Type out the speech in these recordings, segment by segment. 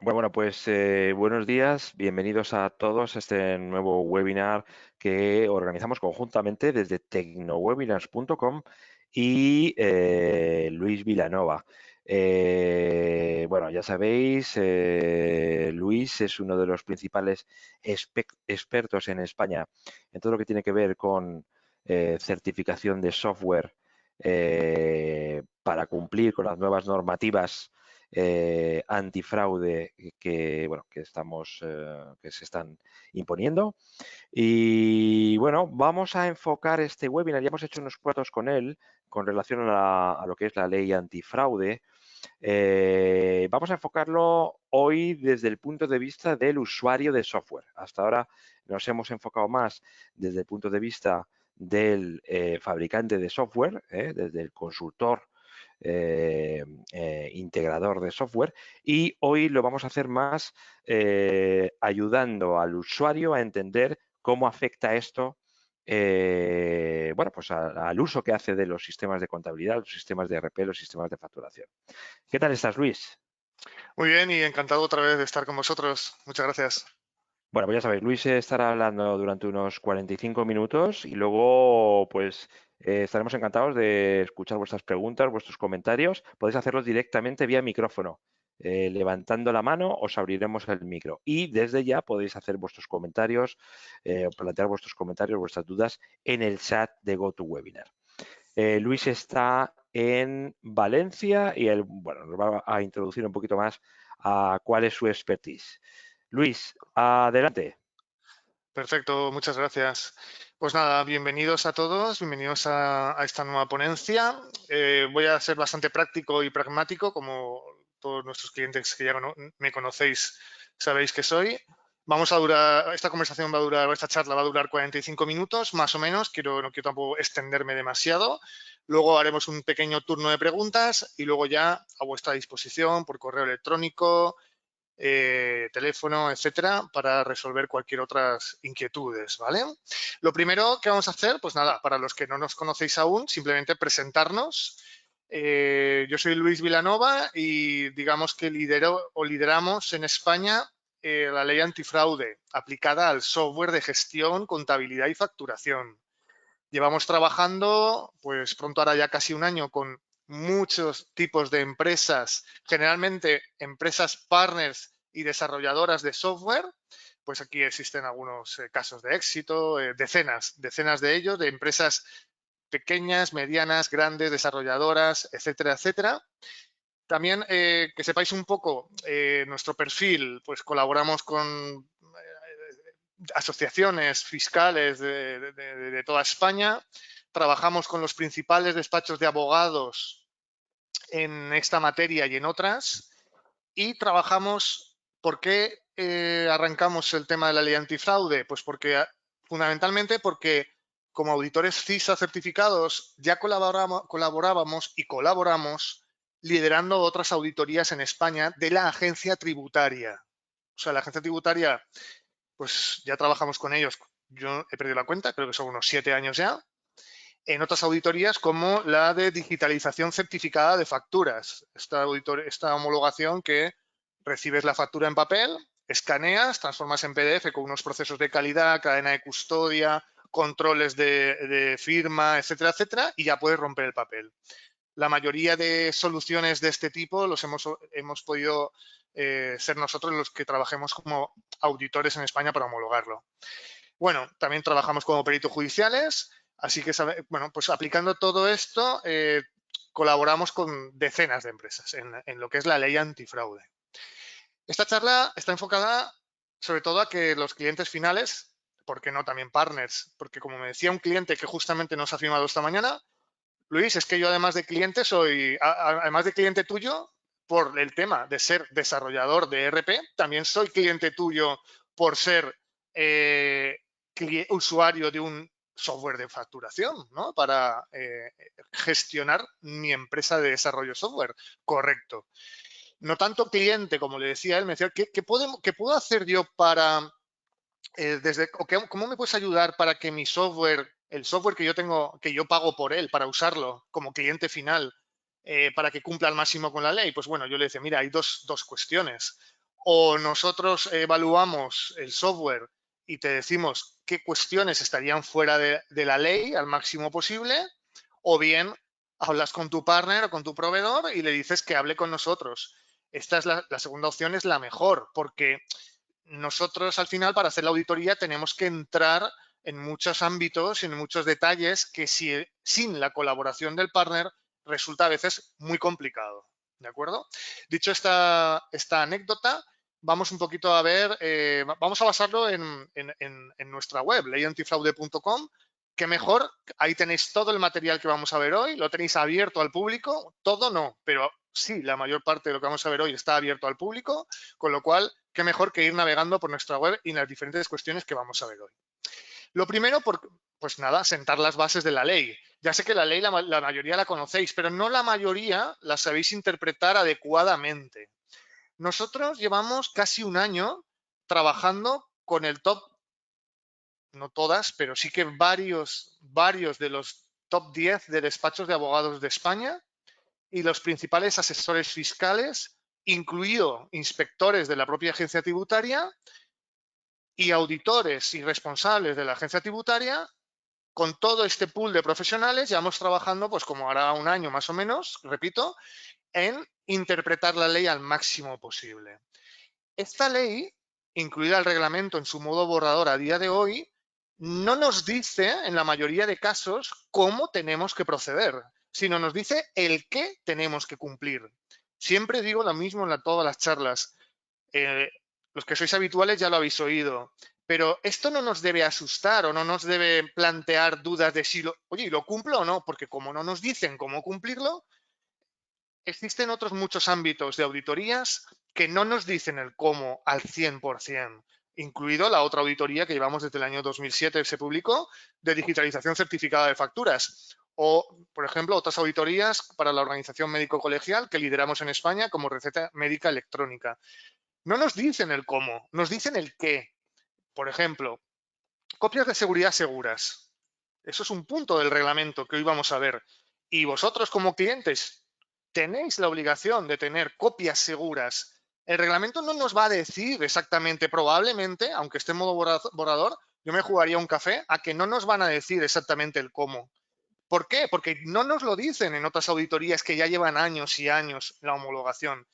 Bueno, pues buenos días, bienvenidos a todos a este nuevo webinar que organizamos conjuntamente desde tecnowebinars.com y Luis Vilanova. Bueno, ya sabéis, Luis es uno de los principales expertos en España en todo lo que tiene que ver con certificación de software para cumplir con las nuevas normativas antifraude bueno, que se están imponiendo. Y bueno, vamos a enfocar este webinar, ya hemos hecho unos cuantos con él, con relación a lo que es la ley antifraude. Vamos a enfocarlo hoy desde el punto de vista del usuario de software. Hasta ahora nos hemos enfocado más desde el punto de vista del fabricante de software, desde el consultor integrador de software, y hoy lo vamos a hacer más ayudando al usuario a entender cómo afecta esto bueno, pues al uso que hace de los sistemas de contabilidad, los sistemas de ERP, los sistemas de facturación. ¿Qué tal estás, Luis? Muy bien y encantado otra vez de estar con vosotros. Muchas gracias. Bueno, pues ya sabéis, Luis estará hablando durante unos 45 minutos y luego, pues, estaremos encantados de escuchar vuestras preguntas, vuestros comentarios. Podéis hacerlos directamente vía micrófono. Levantando la mano os abriremos el micro y desde ya podéis hacer vuestros comentarios, plantear vuestros comentarios, vuestras dudas en el chat de GoToWebinar. Luis está en Valencia y él, bueno, nos va a introducir un poquito más a cuál es su expertise. Luis, adelante. Perfecto, muchas gracias. Pues nada, bienvenidos a todos, bienvenidos a esta nueva ponencia. Voy a ser bastante práctico y pragmático, como todos nuestros clientes que ya me conocéis sabéis que soy. Esta conversación va a durar, esta charla va a durar 45 minutos, más o menos. No quiero tampoco extenderme demasiado. Luego haremos un pequeño turno de preguntas y luego ya a vuestra disposición por correo electrónico, teléfono, etcétera, para resolver cualquier otras inquietudes, ¿vale? Lo primero que vamos a hacer, pues nada, para los que no nos conocéis aún, simplemente presentarnos. Yo soy Luis Vilanova y digamos que lideramos en España la ley antifraude aplicada al software de gestión, contabilidad y facturación. Llevamos trabajando, pues pronto hará ya casi un año, con muchos tipos de empresas, generalmente empresas partners y desarrolladoras de software. Pues aquí existen algunos casos de éxito, decenas de ellos, de empresas pequeñas, medianas, grandes, desarrolladoras, etcétera, etcétera. También que sepáis un poco nuestro perfil, pues colaboramos con asociaciones fiscales de toda España. Trabajamos con los principales despachos de abogados en esta materia y en otras. Y trabajamos, ¿por qué arrancamos el tema de la ley antifraude? Pues fundamentalmente porque como auditores CISA certificados ya colaborábamos y colaboramos liderando otras auditorías en España de la agencia tributaria. O sea, la agencia tributaria, pues ya trabajamos con ellos. Yo he perdido la cuenta, creo que son unos 7 años ya, en otras auditorías como la de digitalización certificada de facturas. Esta homologación que recibes la factura en papel, escaneas, transformas en PDF con unos procesos de calidad, cadena de custodia, controles de firma, etcétera, etcétera, y ya puedes romper el papel. La mayoría de soluciones de este tipo hemos podido ser nosotros los que trabajemos como auditores en España para homologarlo. Bueno, también trabajamos como peritos judiciales, así que, bueno, pues aplicando todo esto, colaboramos con decenas de empresas en lo que es la ley antifraude. Esta charla está enfocada sobre todo a que los clientes finales, ¿por qué no también partners? Porque como me decía un cliente que justamente nos ha firmado esta mañana, Luis, es que yo además de cliente además de cliente tuyo, por el tema de ser desarrollador de ERP, también soy cliente tuyo por ser usuario de un software de facturación, ¿no? Para gestionar mi empresa de desarrollo de software. Correcto. No tanto cliente, como le decía él, me decía, ¿qué puedo hacer yo para ¿cómo me puedes ayudar para que mi software, el software que yo tengo, que yo pago por él para usarlo como cliente final, para que cumpla al máximo con la ley? Pues bueno, yo le decía, mira, hay dos cuestiones. o nosotros evaluamos el software y te decimos qué cuestiones estarían fuera de la ley al máximo posible, o bien hablas con tu partner o con tu proveedor y le dices que hable con nosotros. Esta es la segunda opción, es la mejor, porque nosotros al final para hacer la auditoría tenemos que entrar en muchos ámbitos y en muchos detalles que sin la colaboración del partner resulta a veces muy complicado. ¿De acuerdo? Dicho esta anécdota, vamos un poquito a ver, vamos a basarlo en nuestra web, leyantifraude.com, que mejor, ahí tenéis todo el material que vamos a ver hoy, lo tenéis abierto al público, todo no, pero sí, la mayor parte de lo que vamos a ver hoy está abierto al público, con lo cual, qué mejor que ir navegando por nuestra web y las diferentes cuestiones que vamos a ver hoy. Lo primero, pues nada, sentar las bases de la ley. Ya sé que la ley la mayoría la conocéis, pero no la mayoría la sabéis interpretar adecuadamente. Nosotros llevamos casi un año trabajando con el top, no todas, pero sí que varios de los top 10 de despachos de abogados de España y los principales asesores fiscales, incluido inspectores de la propia agencia tributaria y auditores y responsables de la agencia tributaria. Con todo este pool de profesionales llevamos trabajando, pues como hará un año más o menos, repito, en interpretar la ley al máximo posible. Esta ley, incluida el reglamento en su modo borrador a día de hoy, no nos dice, en la mayoría de casos, cómo tenemos que proceder, sino nos dice el qué tenemos que cumplir. Siempre digo lo mismo en todas las charlas. Los que sois habituales ya lo habéis oído, pero esto no nos debe asustar o no nos debe plantear dudas de si oye, ¿lo cumplo o no? Porque como no nos dicen cómo cumplirlo, existen otros muchos ámbitos de auditorías que no nos dicen el cómo al 100%, incluido la otra auditoría que llevamos desde el año 2007, se publicó, de digitalización certificada de facturas. O, por ejemplo, otras auditorías para la organización médico-colegial que lideramos en España como receta médica electrónica. No nos dicen el cómo, nos dicen el qué. Por ejemplo, copias de seguridad seguras. Eso es un punto del reglamento que hoy vamos a ver. Y vosotros como clientes tenéis la obligación de tener copias seguras. El reglamento no nos va a decir exactamente, probablemente, aunque esté en modo borrador, yo me jugaría un café a que no nos van a decir exactamente el cómo. ¿Por qué? Porque no nos lo dicen en otras auditorías que ya llevan años y años la homologación.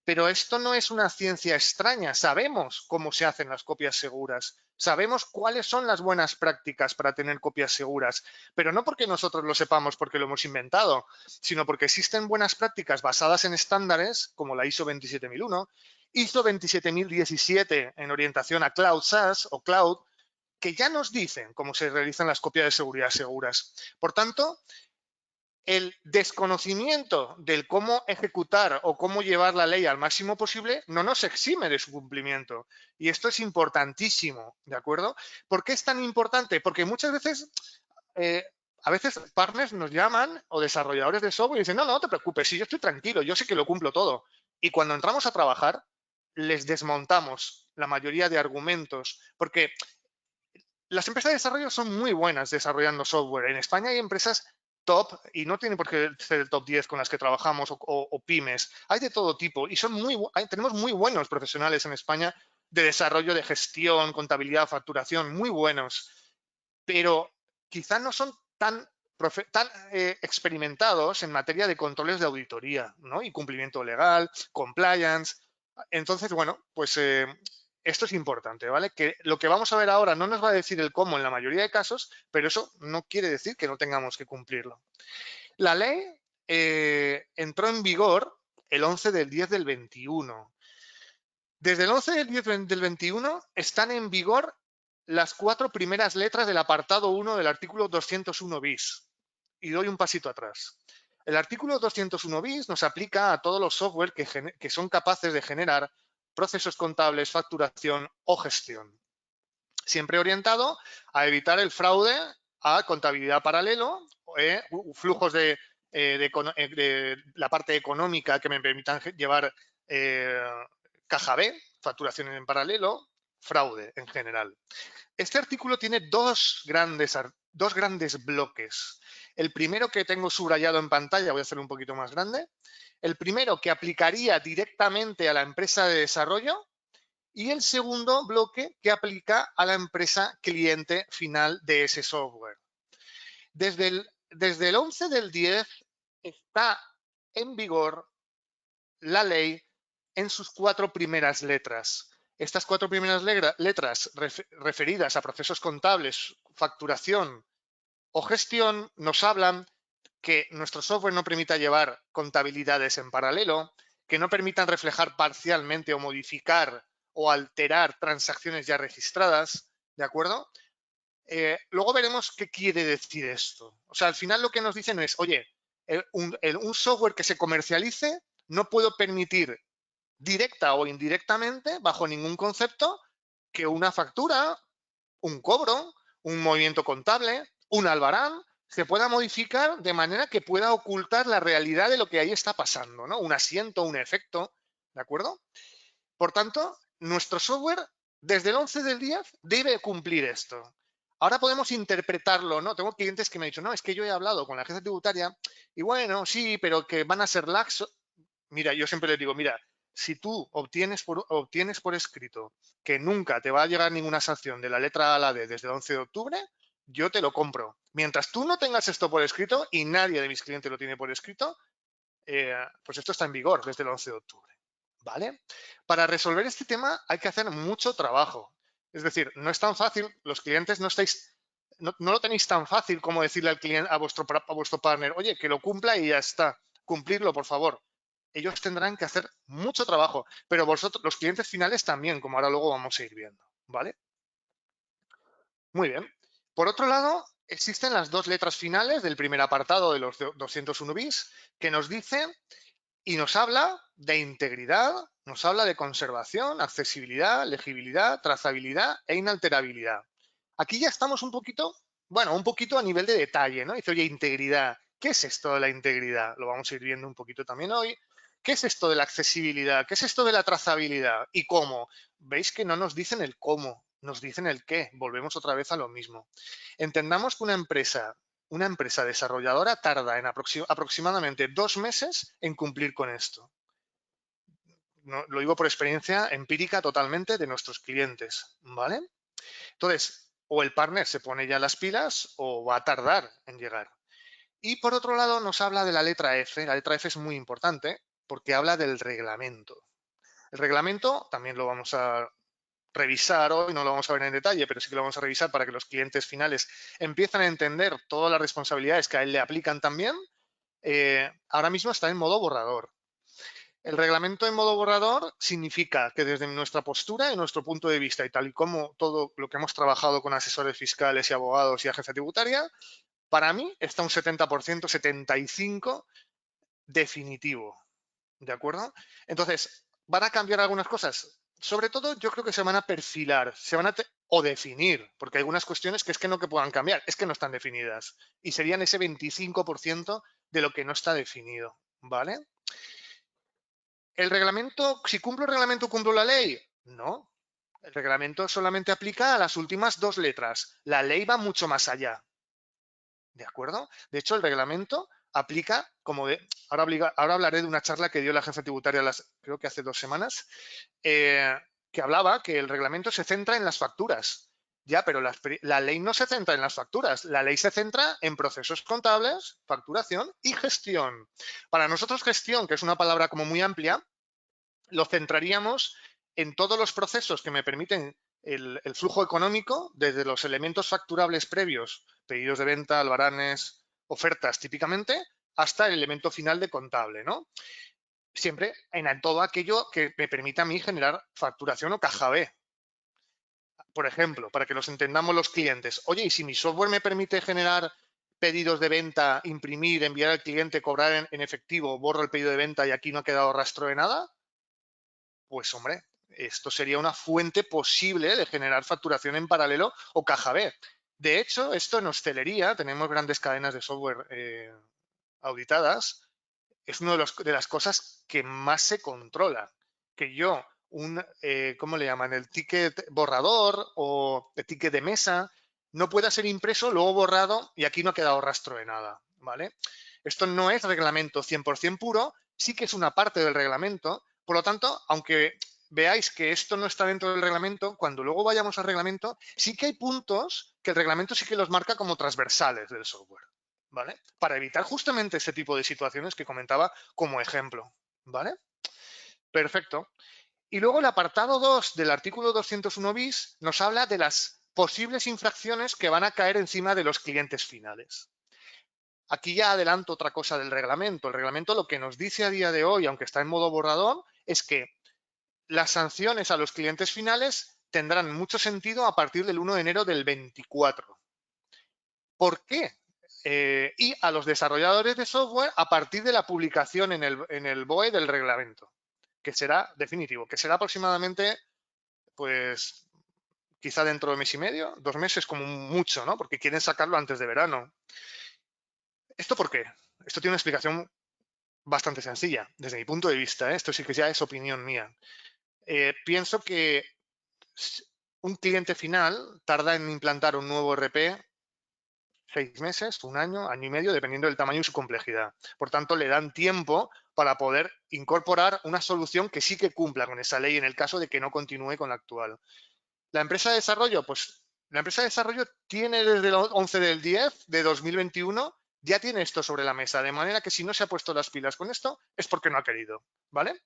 Pero esto no es una ciencia extraña. Sabemos cómo se hacen las copias seguras. Sabemos cuáles son las buenas prácticas para tener copias seguras. Pero no porque nosotros lo sepamos porque lo hemos inventado, sino porque existen buenas prácticas basadas en estándares como la ISO 27001, ISO 27017 en orientación a Cloud SaaS o Cloud, que ya nos dicen cómo se realizan las copias de seguridad seguras. Por tanto, el desconocimiento del cómo ejecutar o cómo llevar la ley al máximo posible no nos exime de su cumplimiento. Y esto es importantísimo, ¿de acuerdo? ¿Por qué es tan importante? Porque muchas veces, a veces partners nos llaman o desarrolladores de software y dicen, no, no te preocupes, si yo estoy tranquilo, yo sé que lo cumplo todo. Y cuando entramos a trabajar, les desmontamos la mayoría de argumentos, porque las empresas de desarrollo son muy buenas desarrollando software. En España hay empresas top, y no tiene por qué ser el top 10 con las que trabajamos o pymes. Hay de todo tipo y tenemos muy buenos profesionales en España de desarrollo, de gestión, contabilidad, facturación, muy buenos. Pero quizá no son tan experimentados en materia de controles de auditoría, ¿no? Y cumplimiento legal, compliance. Entonces, bueno, pues esto es importante, ¿vale? Que lo que vamos a ver ahora no nos va a decir el cómo en la mayoría de casos, pero eso no quiere decir que no tengamos que cumplirlo. La ley entró en vigor el 11 del 10 del 21. Desde el 11 del 10 del 21 están en vigor las 4 primeras letras del apartado 1 del artículo 201 bis. Y doy un pasito atrás. El artículo 201 bis nos aplica a todos los software que son capaces de generar procesos contables, facturación o gestión. Siempre orientado a evitar el fraude a contabilidad paralelo, flujos de la parte económica que me permitan llevar caja B, facturación en paralelo, fraude en general. Este artículo tiene dos grandes bloques. El primero que tengo subrayado en pantalla, voy a hacerlo un poquito más grande. El primero que aplicaría directamente a la empresa de desarrollo y el segundo bloque que aplica a la empresa cliente final de ese software. Desde el 11 del 10 está en vigor la ley en sus 4 primeras letras. Estas 4 primeras letras referidas a procesos contables, facturación o gestión nos hablan que nuestro software no permita llevar contabilidades en paralelo, que no permitan reflejar parcialmente o modificar o alterar transacciones ya registradas, ¿de acuerdo? Luego veremos qué quiere decir esto. O sea, al final lo que nos dicen es, oye, un software que se comercialice no puedo permitir directa o indirectamente, bajo ningún concepto, que una factura, un cobro, un movimiento contable, un albarán, se pueda modificar de manera que pueda ocultar la realidad de lo que ahí está pasando, ¿no? Un asiento, un efecto, ¿de acuerdo? Por tanto, nuestro software, desde el 11 del 10, debe cumplir esto. Ahora podemos interpretarlo, ¿no? Tengo clientes que me han dicho, no, es que yo he hablado con la agencia tributaria y bueno, sí, pero que van a ser laxos. Mira, yo siempre les digo, mira, si tú obtienes por escrito que nunca te va a llegar ninguna sanción de la letra A a la D desde el 11 de octubre, yo te lo compro. Mientras tú no tengas esto por escrito y nadie de mis clientes lo tiene por escrito, pues esto está en vigor desde el 11 de octubre. ¿Vale? Para resolver este tema hay que hacer mucho trabajo. Es decir, no es tan fácil, los clientes no lo tenéis tan fácil como decirle al cliente, a vuestro partner, oye, que lo cumpla y ya está. Cumplirlo, por favor. Ellos tendrán que hacer mucho trabajo, pero vosotros, los clientes finales también, como ahora luego vamos a ir viendo. ¿Vale? Muy bien. Por otro lado, existen las 2 letras finales del primer apartado de los 201 bis que nos dicen y nos habla de integridad, nos habla de conservación, accesibilidad, legibilidad, trazabilidad e inalterabilidad. Aquí ya estamos un poquito, bueno, un poquito a nivel de detalle, ¿no? Dice, oye, integridad. ¿Qué es esto de la integridad? Lo vamos a ir viendo un poquito también hoy. ¿Qué es esto de la accesibilidad? ¿Qué es esto de la trazabilidad? ¿Y cómo? Veis que no nos dicen el cómo, nos dicen el qué. Volvemos otra vez a lo mismo. Entendamos que una empresa desarrolladora tarda en aproximadamente 2 meses en cumplir con esto. No, lo digo por experiencia empírica totalmente de nuestros clientes, ¿vale? Entonces, o el partner se pone ya las pilas o va a tardar en llegar. Y por otro lado nos habla de la letra F. La letra F es muy importante porque habla del reglamento. El reglamento también lo vamos a revisar hoy, no lo vamos a ver en detalle, pero sí que lo vamos a revisar para que los clientes finales empiecen a entender todas las responsabilidades que a él le aplican también. Ahora mismo está en modo borrador. El reglamento en modo borrador significa que desde nuestra postura y nuestro punto de vista y tal y como todo lo que hemos trabajado con asesores fiscales y abogados y agencia tributaria, para mí está un 70%, 75% definitivo. ¿De acuerdo? Entonces, ¿van a cambiar algunas cosas? Sobre todo, yo creo que se van a perfilar, o definir, porque hay algunas cuestiones que es que no que puedan cambiar, es que no están definidas. Y serían ese 25% de lo que no está definido. ¿Vale? ¿El reglamento, si cumplo el reglamento, cumplo la ley? No. El reglamento solamente aplica a las últimas 2 letras. La ley va mucho más allá. ¿De acuerdo? De hecho, el reglamento aplica como de... Ahora hablaré de una charla que dio la jefa tributaria, creo que hace 2 semanas, que hablaba que el reglamento se centra en las facturas. Ya, pero la ley no se centra en las facturas. La ley se centra en procesos contables, facturación y gestión. Para nosotros gestión, que es una palabra como muy amplia, lo centraríamos en todos los procesos que me permiten el flujo económico, desde los elementos facturables previos, pedidos de venta, albaranes, ofertas típicamente, hasta el elemento final de contable, ¿no? Siempre en todo aquello que me permita a mí generar facturación o caja B. Por ejemplo, para que los entendamos los clientes. Oye, ¿y si mi software me permite generar pedidos de venta, imprimir, enviar al cliente, cobrar en efectivo, borro el pedido de venta y aquí no ha quedado rastro de nada? Pues hombre, esto sería una fuente posible de generar facturación en paralelo o caja B. De hecho, esto en hostelería, tenemos grandes cadenas de software auditadas, es una de las cosas que más se controla. Que yo, ¿cómo le llaman? El ticket borrador o el ticket de mesa, no pueda ser impreso, luego borrado y aquí no ha quedado rastro de nada, ¿vale? Esto no es reglamento 100% puro, sí que es una parte del reglamento, por lo tanto, aunque veáis que esto no está dentro del reglamento, cuando luego vayamos al reglamento, sí que hay puntos que el reglamento sí que los marca como transversales del software, ¿vale? Para evitar justamente ese tipo de situaciones que comentaba como ejemplo, ¿vale? Perfecto. Y luego el apartado 2 del artículo 201 bis nos habla de las posibles infracciones que van a caer encima de los clientes finales. Aquí ya adelanto otra cosa del reglamento. El reglamento lo que nos dice a día de hoy, aunque está en modo borrador, es que las sanciones a los clientes finales tendrán mucho sentido a partir del 1 de enero del 24. ¿Por qué? Y a los desarrolladores de software a partir de la publicación en el BOE del reglamento, que será definitivo, que será aproximadamente, pues, quizá dentro de mes y medio, 2 meses como mucho, ¿no? Porque quieren sacarlo antes de verano. ¿Esto por qué? Esto tiene una explicación bastante sencilla, desde mi punto de vista, ¿eh? Esto sí que ya es opinión mía. Pienso que un cliente final tarda en implantar un nuevo RP 6 meses, un año y medio, dependiendo del tamaño y su complejidad. Por tanto, le dan tiempo para poder incorporar una solución que sí que cumpla con esa ley en el caso de que no continúe con la actual. La empresa de desarrollo, pues la empresa de desarrollo tiene desde el 11 del 10 de 2021, ya tiene esto sobre la mesa, de manera que si no se ha puesto las pilas con esto es porque no ha querido, ¿vale?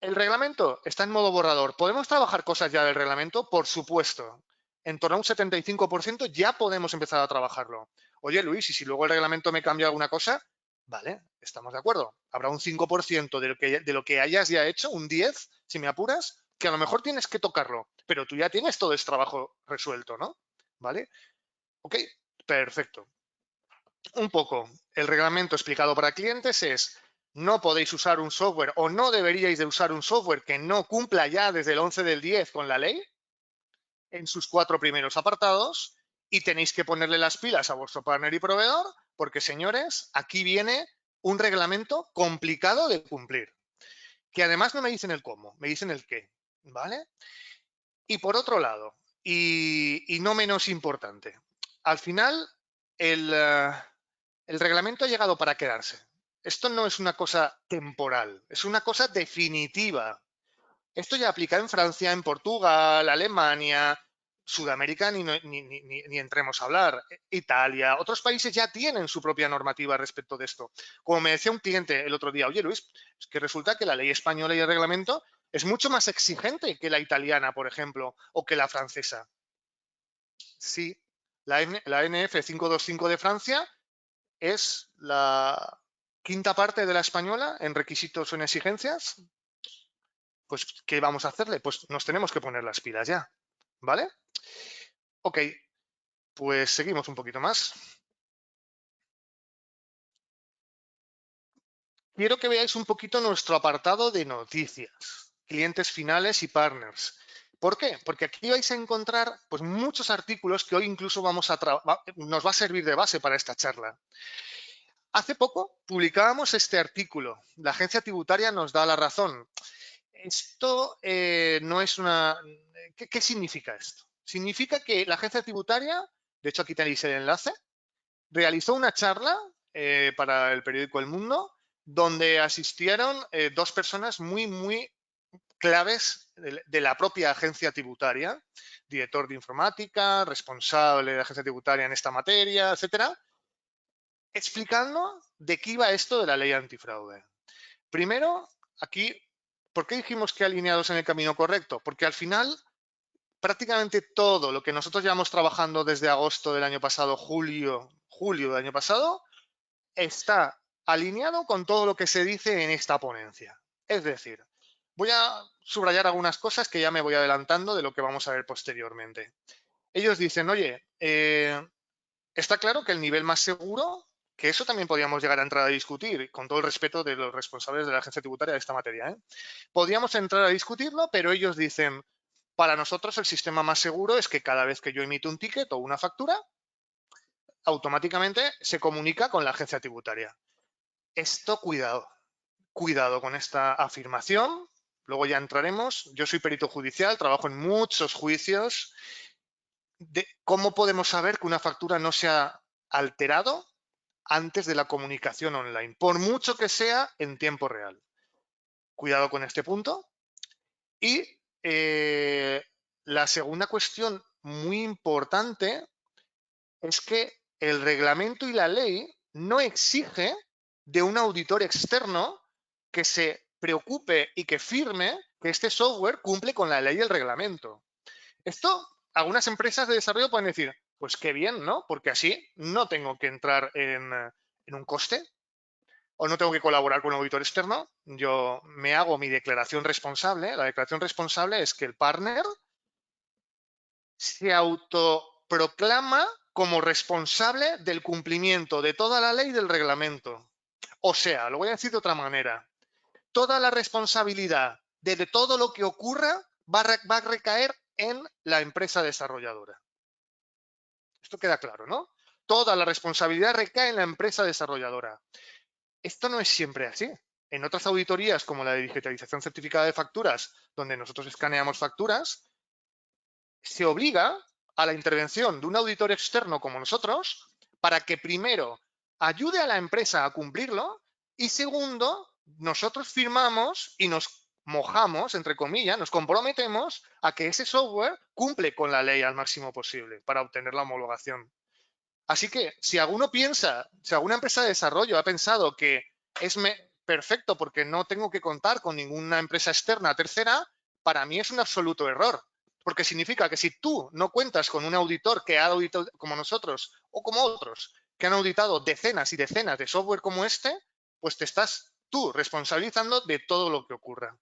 El reglamento está en modo borrador. ¿Podemos trabajar cosas ya del reglamento? Por supuesto. En torno a un 75% ya podemos empezar a trabajarlo. Oye, Luis, y si luego el reglamento me cambia alguna cosa, vale, estamos de acuerdo. Habrá un 5% de lo que hayas ya hecho, un 10, si me apuras, que a lo mejor tienes que tocarlo, pero tú ya tienes todo ese trabajo resuelto, ¿no? ¿Vale? Ok, perfecto. Un poco, el reglamento explicado para clientes es: no podéis usar un software o no deberíais de usar un software que no cumpla ya desde el 11 del 10 con la ley en sus 4 primeros apartados, y tenéis que ponerle las pilas a vuestro partner y proveedor porque, señores, aquí viene un reglamento complicado de cumplir, que además no me dicen el cómo, me dicen el qué, ¿vale? Y por otro lado, y no menos importante, al final el reglamento ha llegado para quedarse. Esto no es una cosa temporal, es una cosa definitiva. Esto ya aplica en Francia, en Portugal, Alemania, Sudamérica, ni entremos a hablar. Italia, otros países ya tienen su propia normativa respecto de esto. Como me decía un cliente el otro día: oye, Luis, es que resulta que la ley española y el reglamento es mucho más exigente que la italiana, por ejemplo, o que la francesa. Sí, la NF 525 de Francia es la quinta parte de la española en requisitos o en exigencias. Pues, ¿qué vamos a hacerle? Pues nos tenemos que poner las pilas ya, ¿vale? Ok, pues seguimos un poquito más. Quiero que veáis un poquito nuestro apartado de noticias, clientes finales y partners. ¿Por qué? Porque aquí vais a encontrar, pues, muchos artículos que hoy incluso nos va a servir de base para esta charla. Hace poco publicábamos este artículo: la agencia tributaria nos da la razón. Esto no es una... ¿Qué significa esto? Significa que la agencia tributaria, de hecho aquí tenéis el enlace, realizó una charla para el periódico El Mundo, donde asistieron 2 personas muy claves de la propia agencia tributaria: director de informática, responsable de la agencia tributaria en esta materia, etcétera, explicando de qué iba esto de la ley antifraude. Primero, aquí, ¿por qué dijimos que alineados en el camino correcto? Porque al final, prácticamente todo lo que nosotros llevamos trabajando desde agosto del año pasado, julio del año pasado, está alineado con todo lo que se dice en esta ponencia. Es decir, voy a subrayar algunas cosas que ya me voy adelantando de lo que vamos a ver posteriormente. Ellos dicen: oye, está claro que el nivel más seguro, que eso también podríamos llegar a entrar a discutir, con todo el respeto de los responsables de la agencia tributaria de esta materia, podríamos entrar a discutirlo, pero ellos dicen: para nosotros el sistema más seguro es que cada vez que yo emito un ticket o una factura, automáticamente se comunica con la agencia tributaria. Esto, cuidado con esta afirmación. Luego ya entraremos. Yo soy perito judicial, trabajo en muchos juicios. ¿Cómo podemos saber que una factura no se ha alterado antes de la comunicación online, por mucho que sea en tiempo real? Cuidado con este punto. Y la segunda cuestión muy importante es que el reglamento y la ley no exige de un auditor externo que se preocupe y que firme que este software cumple con la ley y el reglamento. Esto, algunas empresas de desarrollo pueden decir, pues qué bien, ¿no? Porque así no tengo que entrar en un coste o no tengo que colaborar con un auditor externo. Yo me hago mi declaración responsable. La declaración responsable es que el partner se autoproclama como responsable del cumplimiento de toda la ley y del reglamento. O sea, lo voy a decir de otra manera, toda la responsabilidad de todo lo que ocurra va a recaer en la empresa desarrolladora. Esto queda claro, ¿no? Toda la responsabilidad recae en la empresa desarrolladora. Esto no es siempre así. En otras auditorías, como la de digitalización certificada de facturas, donde nosotros escaneamos facturas, se obliga a la intervención de un auditor externo como nosotros para que primero ayude a la empresa a cumplirlo y segundo, nosotros firmamos y nos mojamos, entre comillas, nos comprometemos a que ese software cumple con la ley al máximo posible para obtener la homologación. Así que si alguno piensa, si alguna empresa de desarrollo ha pensado que es perfecto porque no tengo que contar con ninguna empresa externa tercera, para mí es un absoluto error. Porque significa que si tú no cuentas con un auditor que ha auditado como nosotros o como otros, que han auditado decenas y decenas de software como este, pues te estás tú responsabilizando de todo lo que ocurra.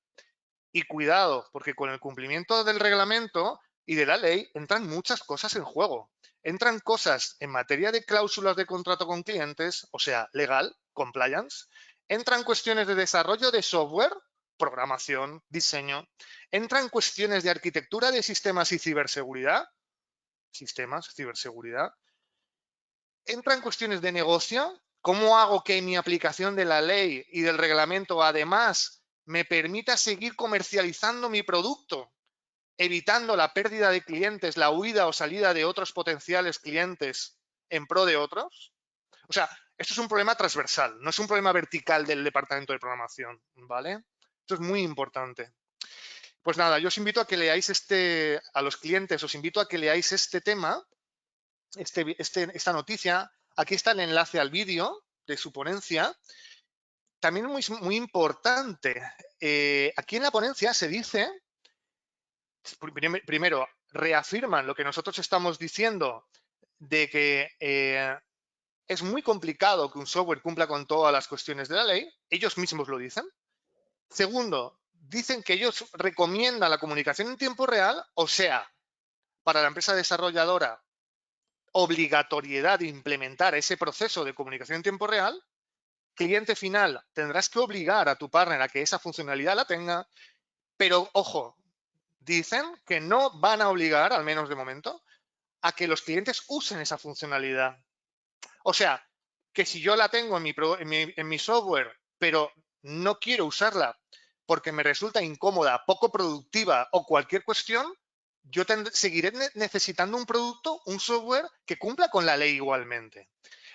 Y cuidado, porque con el cumplimiento del reglamento y de la ley entran muchas cosas en juego. Entran cosas en materia de cláusulas de contrato con clientes, o sea, legal, compliance. Entran cuestiones de desarrollo de software, programación, diseño. Entran cuestiones de arquitectura de sistemas y ciberseguridad. Sistemas, ciberseguridad. Entran cuestiones de negocio. ¿Cómo hago que mi aplicación de la ley y del reglamento además me permita seguir comercializando mi producto, evitando la pérdida de clientes, la huida o salida de otros potenciales clientes en pro de otros? O sea, esto es un problema transversal, no es un problema vertical del departamento de programación, ¿vale? Esto es muy importante. Pues nada, yo os invito a que leáis a los clientes, os invito a que leáis este tema, esta noticia. Aquí está el enlace al vídeo de su ponencia. También muy importante, aquí en la ponencia se dice, primero, reafirman lo que nosotros estamos diciendo de que es muy complicado que un software cumpla con todas las cuestiones de la ley. Ellos mismos lo dicen. Segundo, dicen que ellos recomiendan la comunicación en tiempo real, o sea, para la empresa desarrolladora, obligatoriedad de implementar ese proceso de comunicación en tiempo real. Cliente final, tendrás que obligar a tu partner a que esa funcionalidad la tenga, pero ojo, dicen que no van a obligar, al menos de momento, a que los clientes usen esa funcionalidad. O sea, que si yo la tengo en mi software, pero no quiero usarla porque me resulta incómoda, poco productiva o cualquier cuestión, yo seguiré necesitando un producto, un software que cumpla con la ley igualmente.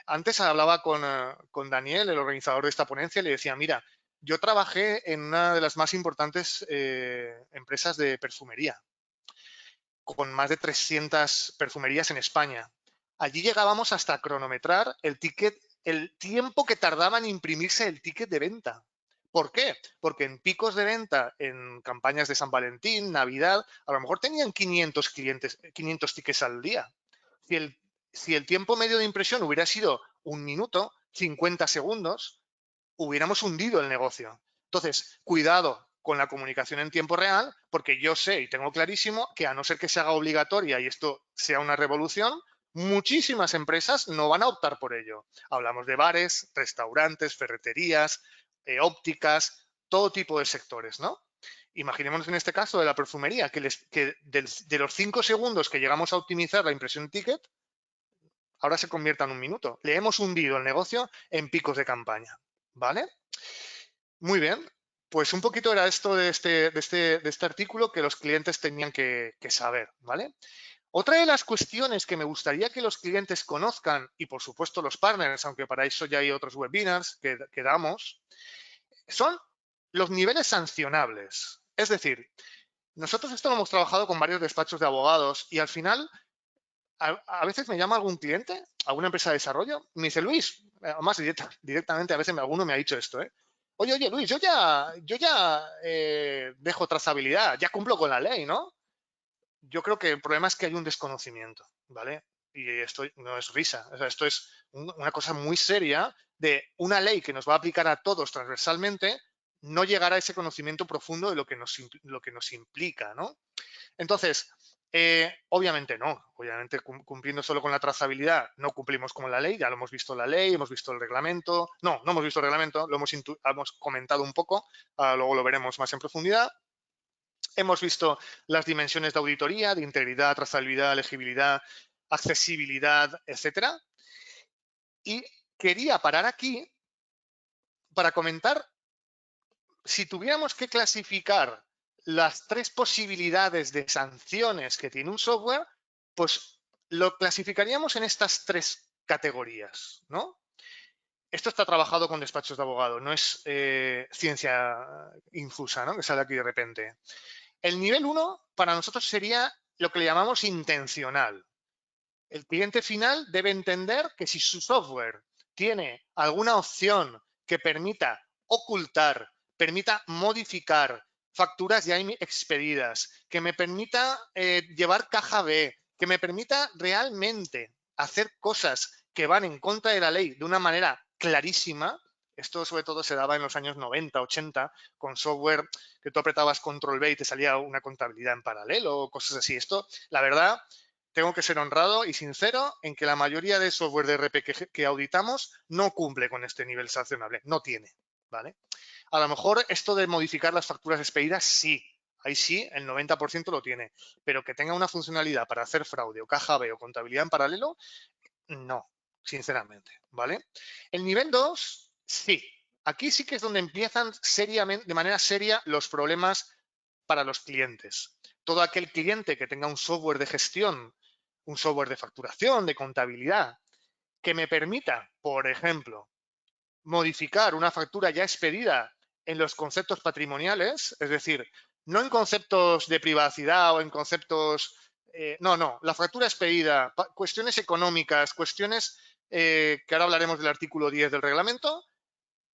Antes hablaba con Daniel, el organizador de esta ponencia, y le decía, mira, yo trabajé en una de las más importantes empresas de perfumería, con más de 300 perfumerías en España. Allí llegábamos hasta cronometrar el tiempo que tardaba en imprimirse el ticket de venta. ¿Por qué? Porque en picos de venta, en campañas de San Valentín, Navidad, a lo mejor tenían 500 clientes, 500 tickets al día. Si el tiempo medio de impresión hubiera sido 1 minuto, 50 segundos, hubiéramos hundido el negocio. Entonces, cuidado con la comunicación en tiempo real, porque yo sé y tengo clarísimo que a no ser que se haga obligatoria y esto sea una revolución, muchísimas empresas no van a optar por ello. Hablamos de bares, restaurantes, ferreterías, ópticas, todo tipo de sectores, ¿no? Imaginémonos en este caso de la perfumería, que de los 5 segundos que llegamos a optimizar la impresión ticket, ahora se convierta en 1 minuto. Le hemos hundido el negocio en picos de campaña, ¿vale? Muy bien, pues un poquito era esto de este artículo que los clientes tenían que saber, ¿vale? Otra de las cuestiones que me gustaría que los clientes conozcan, y por supuesto los partners, aunque para eso ya hay otros webinars que damos, son los niveles sancionables. Es decir, Nosotros esto lo hemos trabajado con varios despachos de abogados y al final a veces me llama algún cliente, alguna empresa de desarrollo, y me dice, Luis, además directamente a veces alguno me ha dicho esto, ¿eh? Oye, Luis, yo ya dejo trazabilidad, ya cumplo con la ley, ¿no? Yo creo que el problema es que hay un desconocimiento, ¿vale? Y esto no es risa, o sea, esto es una cosa muy seria de una ley que nos va a aplicar a todos transversalmente, no llegar a ese conocimiento profundo de lo que nos implica, ¿no? Entonces, obviamente no, obviamente cumpliendo solo con la trazabilidad no cumplimos con la ley, ya lo hemos visto la ley, hemos visto el reglamento, no hemos visto el reglamento, lo hemos comentado un poco, luego lo veremos más en profundidad. Hemos visto las dimensiones de auditoría, de integridad, trazabilidad, legibilidad, accesibilidad, etcétera. Y quería parar aquí para comentar si tuviéramos que clasificar las 3 posibilidades de sanciones que tiene un software, pues lo clasificaríamos en estas 3 categorías, ¿no? Esto está trabajado con despachos de abogado, no es ciencia infusa, ¿no? Que sale aquí de repente. El nivel 1 para nosotros sería lo que le llamamos intencional. El cliente final debe entender que si su software tiene alguna opción que permita ocultar, permita modificar facturas ya expedidas, que me permita llevar caja B, que me permita realmente hacer cosas que van en contra de la ley de una manera clarísima. Esto sobre todo se daba en los años 90, 80, con software que tú apretabas control B y te salía una contabilidad en paralelo, cosas así. Esto, la verdad, tengo que ser honrado y sincero en que la mayoría de software de RP que auditamos no cumple con este nivel sancionable, no tiene, ¿vale? A lo mejor esto de modificar las facturas expedidas, sí, ahí sí, el 90% lo tiene, pero que tenga una funcionalidad para hacer fraude o caja B o contabilidad en paralelo, no, sinceramente, ¿vale? El nivel 2, sí. Aquí sí que es donde empiezan seriamente, de manera seria los problemas para los clientes. Todo aquel cliente que tenga un software de gestión, un software de facturación, de contabilidad, que me permita, por ejemplo, modificar una factura ya expedida en los conceptos patrimoniales, es decir, no en conceptos de privacidad o en conceptos... no, la factura expedida, cuestiones económicas, cuestiones que ahora hablaremos del artículo 10 del reglamento,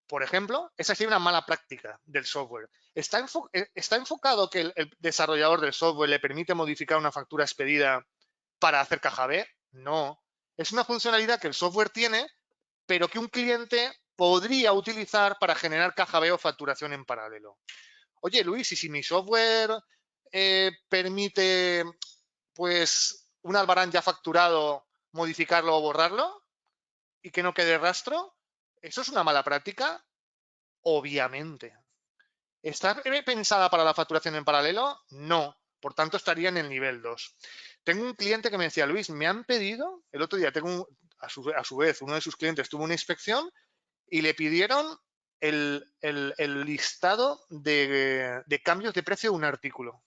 por ejemplo, esa sería una mala práctica del software. ¿Está enfocado que el desarrollador del software le permite modificar una factura expedida para hacer caja B? No. Es una funcionalidad que el software tiene, pero que un cliente podría utilizar para generar caja B o facturación en paralelo. Oye, Luis, ¿y si mi software permite, pues, un albarán ya facturado, modificarlo o borrarlo y que no quede rastro? ¿Eso es una mala práctica? Obviamente. ¿Está pensada para la facturación en paralelo? No. Por tanto, estaría en el nivel 2. Tengo un cliente que me decía, Luis, me han pedido, el otro día a su vez, uno de sus clientes tuvo una inspección y le pidieron el listado de cambios de precio de un artículo.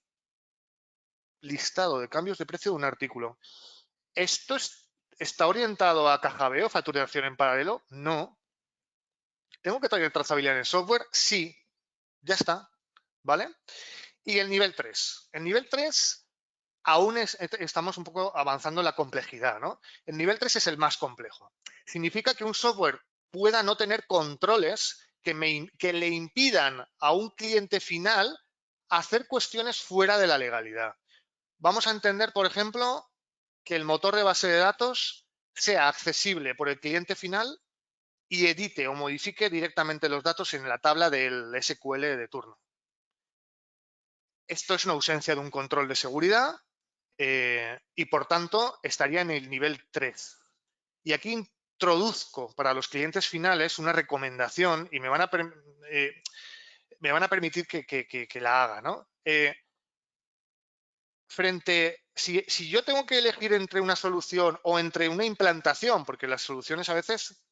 Listado de cambios de precio de un artículo. ¿Esto está orientado a caja B o facturación en paralelo? No. ¿Tengo que traer trazabilidad en el software? Sí. Ya está. ¿Vale? Y el nivel 3. El nivel 3 aún estamos un poco avanzando en la complejidad, ¿no? El nivel 3 es el más complejo. Significa que un software pueda no tener controles que le impidan a un cliente final hacer cuestiones fuera de la legalidad. Vamos a entender, por ejemplo, que el motor de base de datos sea accesible por el cliente final y edite o modifique directamente los datos en la tabla del SQL de turno. Esto es una ausencia de un control de seguridad y, por tanto, estaría en el nivel 3. Y aquí introduzco para los clientes finales una recomendación y me van a permitir que la haga, ¿no? Si yo tengo que elegir entre una solución o entre una implantación, porque las soluciones a veces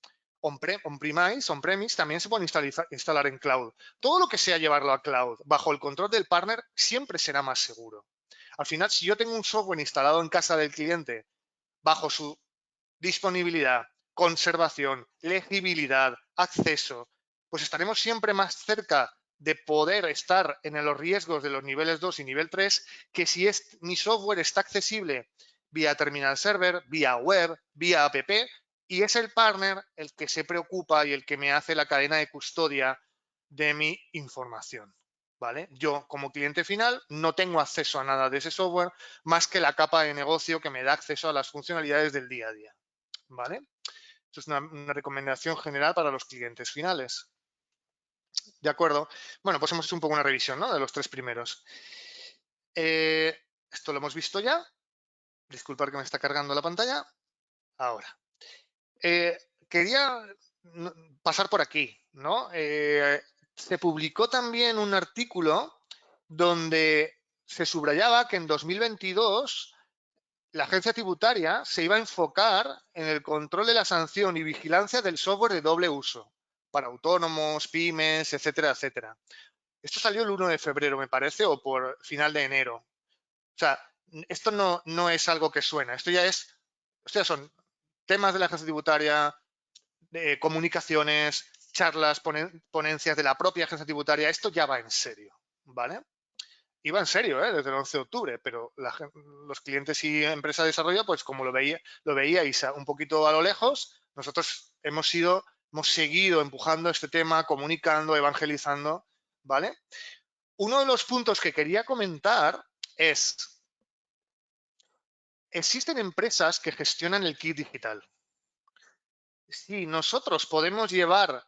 on-premise también se pueden instalar en cloud. Todo lo que sea llevarlo a cloud bajo el control del partner siempre será más seguro. Al final, si yo tengo un software instalado en casa del cliente bajo su disponibilidad, conservación, legibilidad, acceso, pues estaremos siempre más cerca de poder estar en los riesgos de los niveles 2 y nivel 3, que si mi software está accesible vía terminal server, vía web, vía app, y es el partner el que se preocupa y el que me hace la cadena de custodia de mi información. ¿Vale? Yo, como cliente final, no tengo acceso a nada de ese software más que la capa de negocio que me da acceso a las funcionalidades del día a día. ¿Vale? Esto es una recomendación general para los clientes finales. ¿De acuerdo? Bueno, pues hemos hecho un poco una revisión, ¿no?, de los 3 primeros. Esto lo hemos visto ya. Disculpad que me está cargando la pantalla. Ahora. Quería pasar por aquí, ¿no? Se publicó también un artículo donde se subrayaba que en 2022 la agencia tributaria se iba a enfocar en el control de la sanción y vigilancia del software de doble uso para autónomos, pymes, etcétera, etcétera. Esto salió el 1 de febrero, me parece, o por final de enero. O sea, esto no es algo que suena, esto ya es, son temas de la agencia tributaria, de comunicaciones, charlas, ponencias de la propia agencia tributaria. Esto ya va en serio, ¿vale? Y va en serio, desde el 11 de octubre, pero los clientes y empresas de desarrollo, pues como lo veíais un poquito a lo lejos, nosotros hemos seguido empujando este tema, comunicando, evangelizando, ¿vale? Uno de los puntos que quería comentar es, existen empresas que gestionan el kit digital. Si nosotros podemos llevar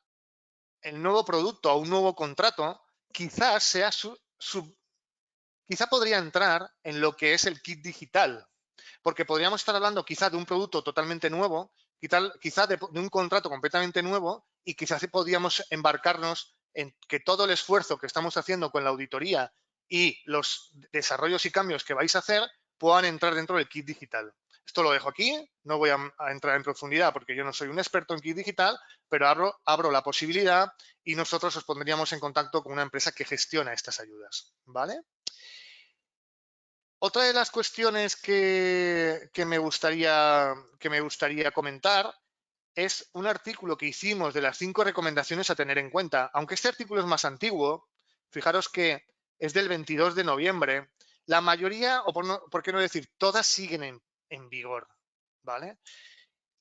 el nuevo producto a un nuevo contrato, quizás sea quizá podría entrar en lo que es el kit digital, porque podríamos estar hablando quizá de un producto totalmente nuevo, quizá de un contrato completamente nuevo, y quizás podríamos embarcarnos en que todo el esfuerzo que estamos haciendo con la auditoría y los desarrollos y cambios que vais a hacer puedan entrar dentro del kit digital. Esto lo dejo aquí, no voy a entrar en profundidad porque yo no soy un experto en kit digital, pero abro la posibilidad y nosotros os pondríamos en contacto con una empresa que gestiona estas ayudas, ¿vale? Otra de las cuestiones que me gustaría comentar es un artículo que hicimos de las 5 recomendaciones a tener en cuenta. Aunque este artículo es más antiguo, fijaros que es del 22 de noviembre, la mayoría, o por qué no decir, todas siguen en vigor, ¿vale?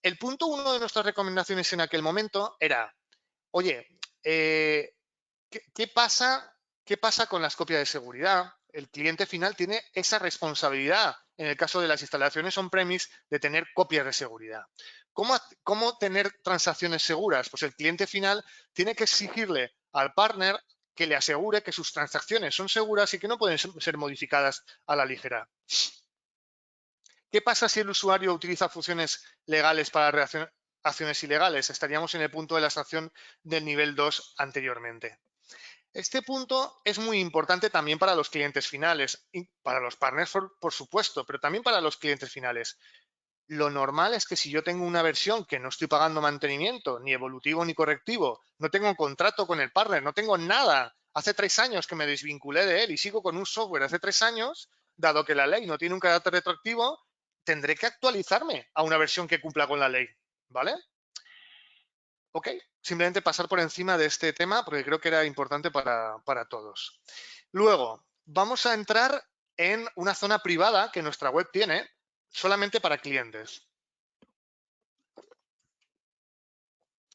El punto 1 de nuestras recomendaciones en aquel momento era, oye, ¿qué pasa con las copias de seguridad? El cliente final tiene esa responsabilidad, en el caso de las instalaciones on-premise, de tener copias de seguridad. ¿Cómo tener transacciones seguras? Pues el cliente final tiene que exigirle al partner que le asegure que sus transacciones son seguras y que no pueden ser modificadas a la ligera. ¿Qué pasa si el usuario utiliza funciones legales para reaccionar acciones ilegales? Estaríamos en el punto de la sanción del nivel 2 anteriormente. Este punto es muy importante también para los clientes finales, y para los partners, por supuesto, pero también para los clientes finales. Lo normal es que si yo tengo una versión que no estoy pagando mantenimiento, ni evolutivo ni correctivo, no tengo un contrato con el partner, no tengo nada. Hace 3 años que me desvinculé de él y sigo con un software hace 3 años, dado que la ley no tiene un carácter retroactivo, tendré que actualizarme a una versión que cumpla con la ley, ¿vale? Ok, simplemente pasar por encima de este tema porque creo que era importante para todos. Luego, vamos a entrar en una zona privada que nuestra web tiene solamente para clientes.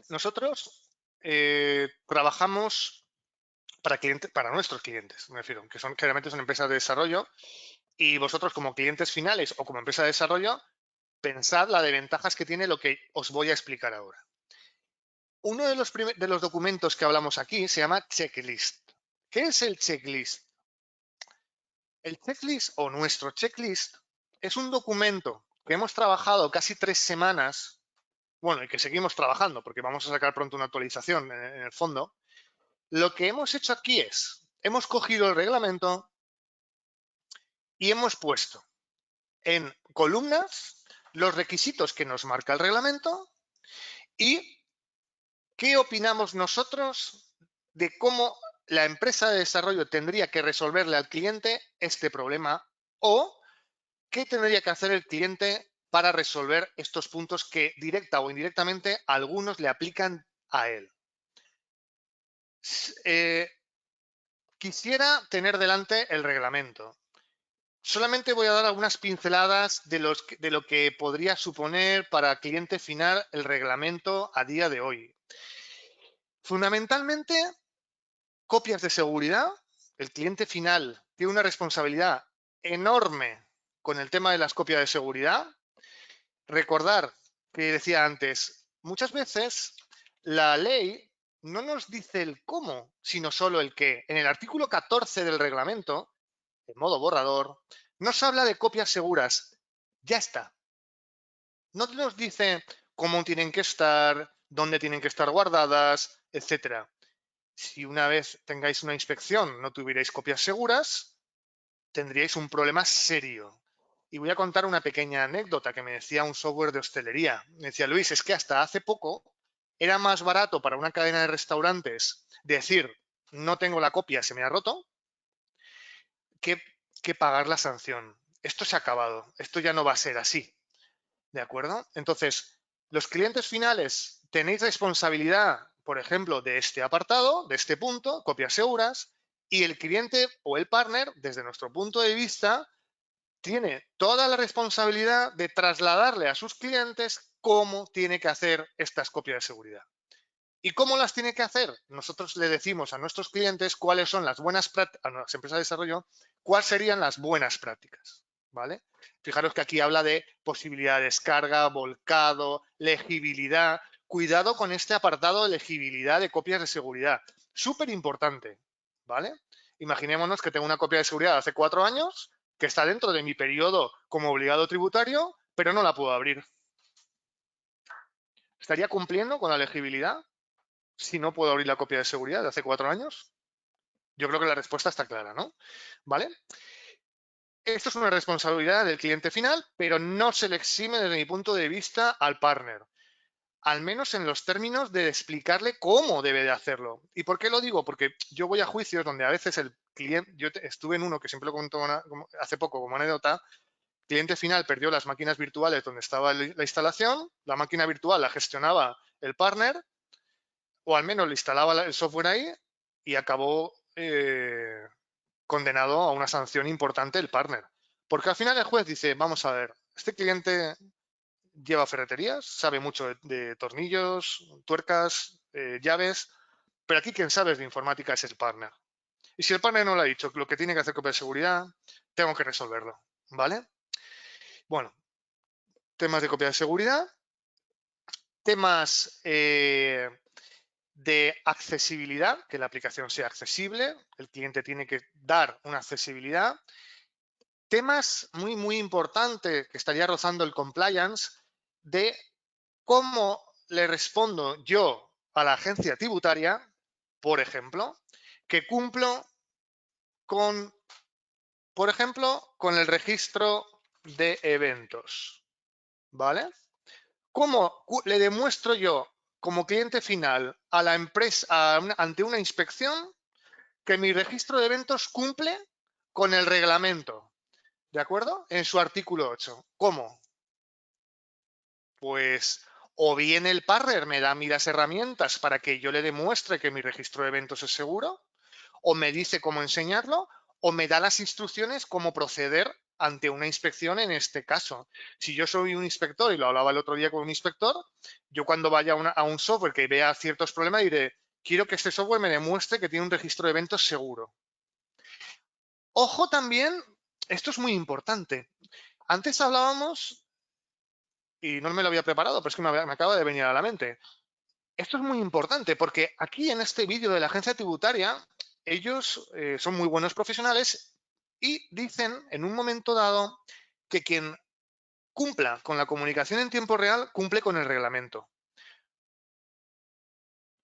Nosotros trabajamos para nuestros clientes, me refiero, que generalmente son empresas de desarrollo, y vosotros como clientes finales o como empresa de desarrollo, pensad la de ventajas que tiene lo que os voy a explicar ahora. Uno de los documentos que hablamos aquí se llama checklist. ¿Qué es el checklist? El checklist o nuestro checklist es un documento que hemos trabajado casi 3 semanas, bueno, y que seguimos trabajando porque vamos a sacar pronto una actualización en el fondo. Lo que hemos hecho aquí es, hemos cogido el reglamento y hemos puesto en columnas los requisitos que nos marca el reglamento y qué opinamos nosotros de cómo la empresa de desarrollo tendría que resolverle al cliente este problema o qué tendría que hacer el cliente para resolver estos puntos que directa o indirectamente algunos le aplican a él. quisiera tener delante el reglamento. Solamente voy a dar algunas pinceladas de lo que podría suponer para cliente final el reglamento a día de hoy. Fundamentalmente, copias de seguridad. El cliente final tiene una responsabilidad enorme con el tema de las copias de seguridad. Recordar que decía antes, muchas veces la ley no nos dice el cómo, sino solo el qué. En el artículo 14 del reglamento, de modo borrador, nos habla de copias seguras. Ya está. No nos dice cómo tienen que estar, dónde tienen que estar guardadas, etcétera. Si una vez tengáis una inspección no tuvierais copias seguras, tendríais un problema serio. Y voy a contar una pequeña anécdota que me decía un software de hostelería. Me decía, Luis, es que hasta hace poco era más barato para una cadena de restaurantes decir, no tengo la copia, se me ha roto, que, que pagar la sanción. Esto se ha acabado, esto ya no va a ser así. ¿De acuerdo? Entonces, los clientes finales tenéis responsabilidad, por ejemplo, de este apartado, de este punto, copias seguras, y el cliente o el partner, desde nuestro punto de vista, tiene toda la responsabilidad de trasladarle a sus clientes cómo tiene que hacer estas copias de seguridad. ¿Y cómo las tiene que hacer? Nosotros le decimos a nuestros clientes cuáles son las buenas prácticas, a las empresas de desarrollo, cuáles serían las buenas prácticas. ¿Vale? Fijaros que aquí habla de posibilidad de descarga, volcado, legibilidad. Cuidado con este apartado de legibilidad de copias de seguridad. Súper importante. ¿Vale? Imaginémonos que tengo una copia de seguridad de hace 4 años que está dentro de mi periodo como obligado tributario, pero no la puedo abrir. ¿Estaría cumpliendo con la legibilidad si no puedo abrir la copia de seguridad de hace 4 años? Yo creo que la respuesta está clara, ¿no? ¿Vale? Esto es una responsabilidad del cliente final, pero no se le exime desde mi punto de vista al partner, al menos en los términos de explicarle cómo debe de hacerlo. ¿Y por qué lo digo? Porque yo voy a juicios donde a veces el cliente, yo estuve en uno que siempre lo cuento hace poco como anécdota, cliente final perdió las máquinas virtuales donde estaba la instalación, la máquina virtual la gestionaba el partner, o al menos le instalaba el software ahí y acabó condenado a una sanción importante el partner. Porque al final el juez dice, vamos a ver, este cliente lleva ferreterías, sabe mucho de tornillos, tuercas, llaves, pero aquí quien sabe de informática es el partner. Y si el partner no le ha dicho lo que tiene que hacer copia de seguridad, tengo que resolverlo, ¿vale? Bueno, temas de copia de seguridad, temas de accesibilidad, que la aplicación sea accesible, el cliente tiene que dar una accesibilidad. Temas muy importantes que estaría rozando el compliance de cómo le respondo yo a la agencia tributaria, por ejemplo, que cumplo con, por ejemplo, con el registro de eventos, ¿vale? ¿Cómo le demuestro yo como cliente final a la empresa ante una inspección que mi registro de eventos cumple con el reglamento? ¿De acuerdo? En su artículo 8. ¿Cómo? Pues o bien el partner me da a mí las herramientas para que yo le demuestre que mi registro de eventos es seguro, o me dice cómo enseñarlo, o me da las instrucciones cómo proceder ante una inspección en este caso. Si yo soy un inspector, y lo hablaba el otro día con un inspector, yo cuando vaya a un software que vea ciertos problemas diré, quiero que este software me demuestre que tiene un registro de eventos seguro. Ojo también, esto es muy importante. Antes hablábamos, y no me lo había preparado, pero es que me acaba de venir a la mente. Esto es muy importante porque aquí en este vídeo de la agencia tributaria, ellos son muy buenos profesionales y dicen en un momento dado que quien cumpla con la comunicación en tiempo real cumple con el reglamento.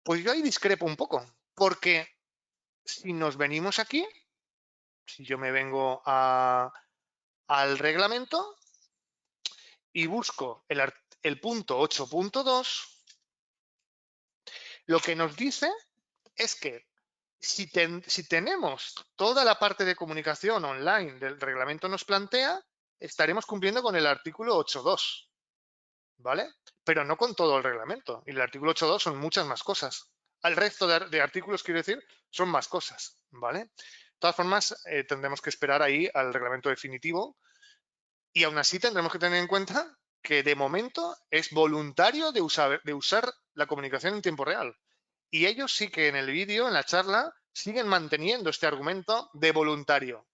Pues yo ahí discrepo un poco, porque si nos venimos aquí, si yo me vengo al reglamento y busco el punto 8.2, lo que nos dice es que si tenemos toda la parte de comunicación online del reglamento nos plantea, estaremos cumpliendo con el artículo 8.2, ¿vale? Pero no con todo el reglamento. Y el artículo 8.2 son muchas más cosas. al resto de artículos, quiero decir, son más cosas, ¿vale? De todas formas, tendremos que esperar ahí al reglamento definitivo y aún así tendremos que tener en cuenta que de momento es voluntario de usar la comunicación en tiempo real. Y ellos sí que en el vídeo, en la charla, siguen manteniendo este argumento de voluntario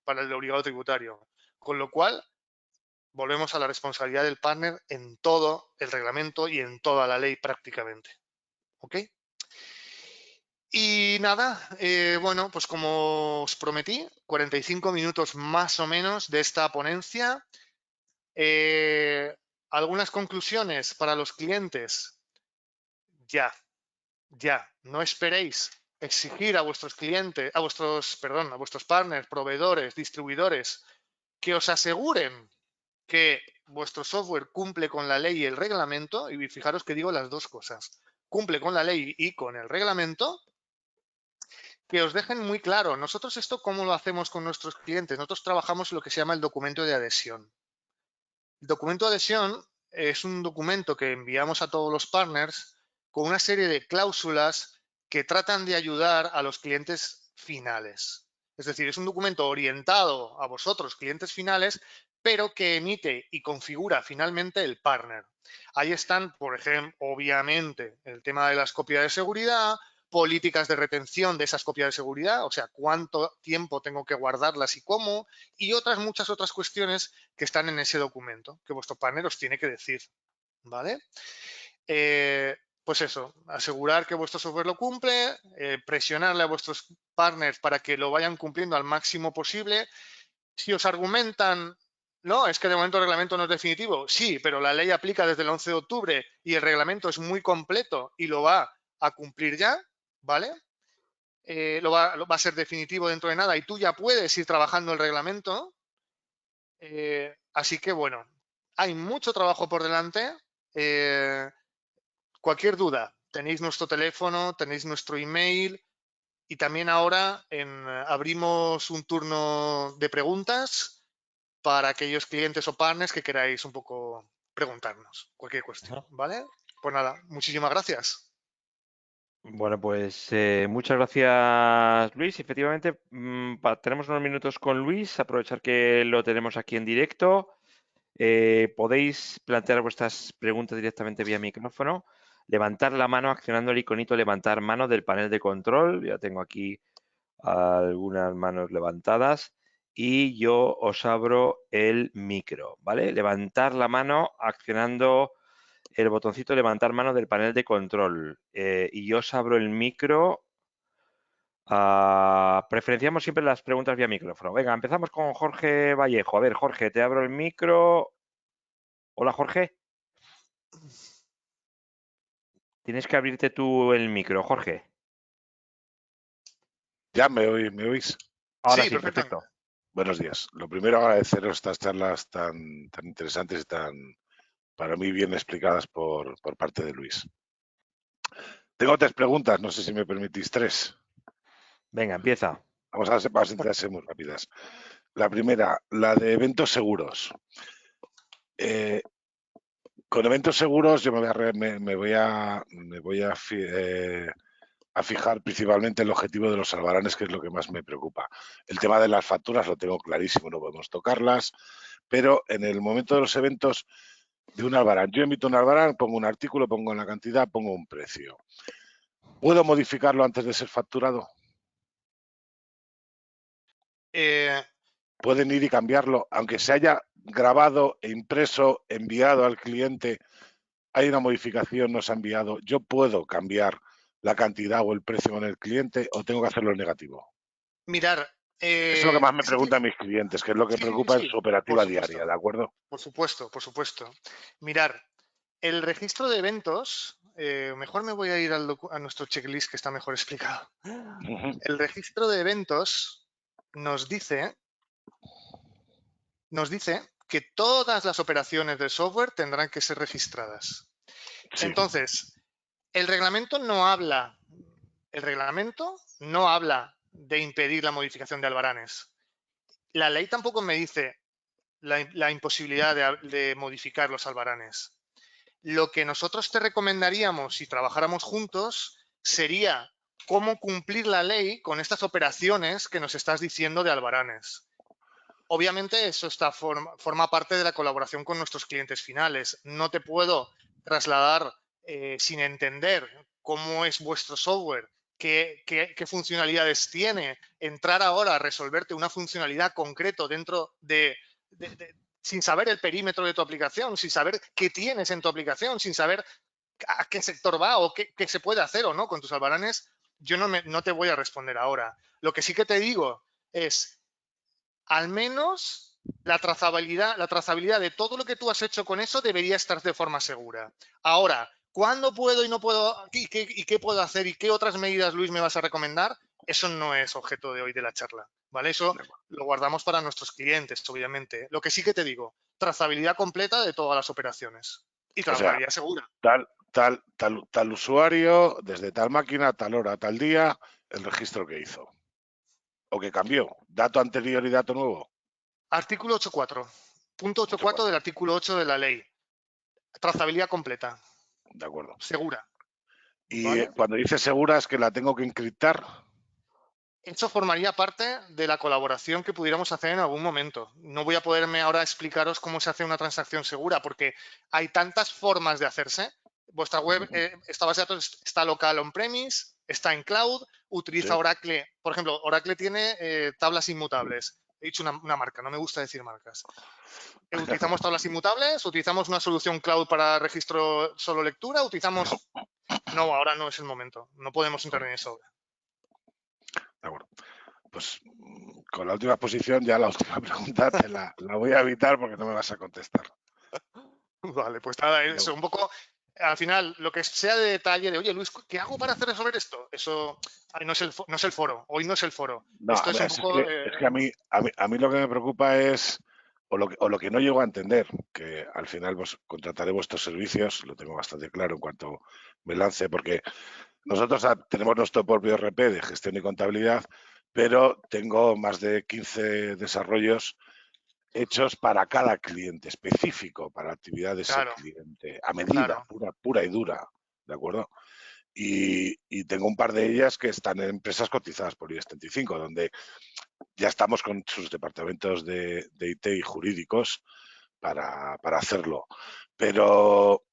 para el obligado tributario. Con lo cual, volvemos a la responsabilidad del partner en todo el reglamento y en toda la ley prácticamente. ¿Ok? Y nada, bueno, pues como os prometí, 45 minutos más o menos de esta ponencia. Algunas conclusiones para los clientes. Ya, no esperéis exigir a vuestros clientes, a vuestros partners, proveedores, distribuidores, que os aseguren que vuestro software cumple con la ley y el reglamento, y fijaros que digo las dos cosas, cumple con la ley y con el reglamento, que os dejen muy claro. Nosotros esto, ¿cómo lo hacemos con nuestros clientes? Nosotros trabajamos lo que se llama el documento de adhesión. El documento de adhesión es un documento que enviamos a todos los partners con una serie de cláusulas que tratan de ayudar a los clientes finales. Es decir, es un documento orientado a vosotros, clientes finales, pero que emite y configura finalmente el partner. Ahí están, por ejemplo, obviamente, el tema de las copias de seguridad, políticas de retención de esas copias de seguridad, o sea, cuánto tiempo tengo que guardarlas y cómo, y muchas otras cuestiones que están en ese documento, que vuestro partner os tiene que decir, ¿vale? Pues eso, asegurar que vuestro software lo cumple, presionarle a vuestros partners para que lo vayan cumpliendo al máximo posible. Si os argumentan, no, es que de momento el reglamento no es definitivo, sí, pero la ley aplica desde el 11 de octubre y el reglamento es muy completo y lo va a cumplir ya, ¿vale? Va a ser definitivo dentro de nada y tú ya puedes ir trabajando el reglamento. Así que bueno, hay mucho trabajo por delante. Cualquier duda, tenéis nuestro teléfono, tenéis nuestro email y también ahora abrimos un turno de preguntas para aquellos clientes o partners que queráis un poco preguntarnos cualquier cuestión, ¿vale? Pues nada, muchísimas gracias. Bueno, pues muchas gracias, Luis. Efectivamente, tenemos unos minutos con Luis, aprovechar que lo tenemos aquí en directo. Podéis plantear vuestras preguntas directamente vía micrófono. Levantar la mano accionando el iconito levantar mano del panel de control. Ya tengo aquí algunas manos levantadas y yo os abro el micro, ¿vale? Levantar la mano accionando el botoncito levantar mano del panel de control y yo os abro el micro. Preferenciamos siempre las preguntas vía micrófono. Venga, empezamos con Jorge Vallejo. A ver, Jorge, te abro el micro. Hola, Jorge. Tienes que abrirte tú el micro, Jorge. ¿Ya me oís? Ahora Sí, sí, perfectamente. perfecto. Buenos días. Lo primero, agradeceros estas charlas tan interesantes y tan, para mí, bien explicadas por parte de Luis. Tengo 3 preguntas, no sé si me permitís 3. Venga, empieza. Vamos a intentar ser muy rápidas. La primera, la de eventos seguros. Con eventos seguros yo me voy a fijar principalmente el objetivo de los albaranes, que es lo que más me preocupa. El tema de las facturas lo tengo clarísimo, no podemos tocarlas, pero en el momento de los eventos de un albarán, yo emito un albarán, pongo un artículo, pongo una cantidad, pongo un precio. ¿Puedo modificarlo antes de ser facturado? Pueden ir y cambiarlo, aunque se haya grabado e impreso, enviado al cliente, hay una modificación, nos ha enviado, ¿yo puedo cambiar la cantidad o el precio con el cliente o tengo que hacerlo en negativo? Mirar. Eso es lo que más me preguntan mis clientes, que es lo que preocupa en Sí, su por operativa supuesto, diaria, ¿de acuerdo? por supuesto, por supuesto. Mirar, el registro de eventos, mejor me voy a ir a nuestro checklist que está mejor explicado. El registro de eventos nos dice que todas las operaciones del software tendrán que ser registradas. Sí. Entonces, el reglamento no habla de impedir la modificación de albaranes. La ley tampoco me dice la imposibilidad de modificar los albaranes. Lo que nosotros te recomendaríamos si trabajáramos juntos sería cómo cumplir la ley con estas operaciones que nos estás diciendo de albaranes. Obviamente eso forma parte de la colaboración con nuestros clientes finales. No te puedo trasladar sin entender cómo es vuestro software, qué funcionalidades tiene, entrar ahora a resolverte una funcionalidad concreto dentro sin saber el perímetro de tu aplicación, sin saber qué tienes en tu aplicación, sin saber a qué sector va o qué se puede hacer o no con tus albaranes, yo no te voy a responder ahora. Lo que sí que te digo es, al menos la trazabilidad de todo lo que tú has hecho con eso debería estar de forma segura. Ahora, ¿cuándo puedo y no puedo? ¿Y qué puedo hacer? ¿Y qué otras medidas, Luis, me vas a recomendar? Eso no es objeto de hoy de la charla, ¿vale? Eso lo guardamos para nuestros clientes, obviamente. Lo que sí que te digo, trazabilidad completa de todas las operaciones. Y O sea, trazabilidad segura. Tal usuario, desde tal máquina, tal hora, tal día, el registro que hizo. O que cambió. Dato anterior y dato nuevo. Artículo 8.4. Punto 8.4 del artículo 8 de la ley. Trazabilidad completa. De acuerdo. Segura. Y ¿Vale? cuando dice segura es que la tengo que encriptar. Eso formaría parte de la colaboración que pudiéramos hacer en algún momento. No voy a poderme ahora explicaros cómo se hace una transacción segura, porque hay tantas formas de hacerse. Vuestra web, esta base de datos está local on-premise, está en cloud, utiliza Oracle. Por ejemplo, Oracle tiene tablas inmutables. He dicho una marca, no me gusta decir marcas. Utilizamos tablas inmutables, utilizamos una solución cloud para registro solo lectura, utilizamos... No, ahora no es el momento. No podemos intervenir sobre. De acuerdo. Pues con la última exposición, ya la última pregunta te la voy a evitar porque no me vas a contestar. Vale, pues nada, eso, un poco, al final, lo que sea de detalle de, oye, Luis, ¿qué hago para hacer resolver esto? Eso no es el foro, hoy no es el foro. No, Esto a es ver, un poco... es que a mí lo que me preocupa es, o lo que no llego a entender, que al final contrataré vuestros servicios, lo tengo bastante claro en cuanto me lance, porque nosotros tenemos nuestro propio RP de gestión y contabilidad, pero tengo más de 15 desarrollos hechos para cada cliente, específico para la actividad de ese claro, cliente, a medida, pura y dura, ¿de acuerdo? Y tengo un par de ellas que están en empresas cotizadas por IBEX 35, donde ya estamos con sus departamentos de IT y jurídicos para hacerlo. Pero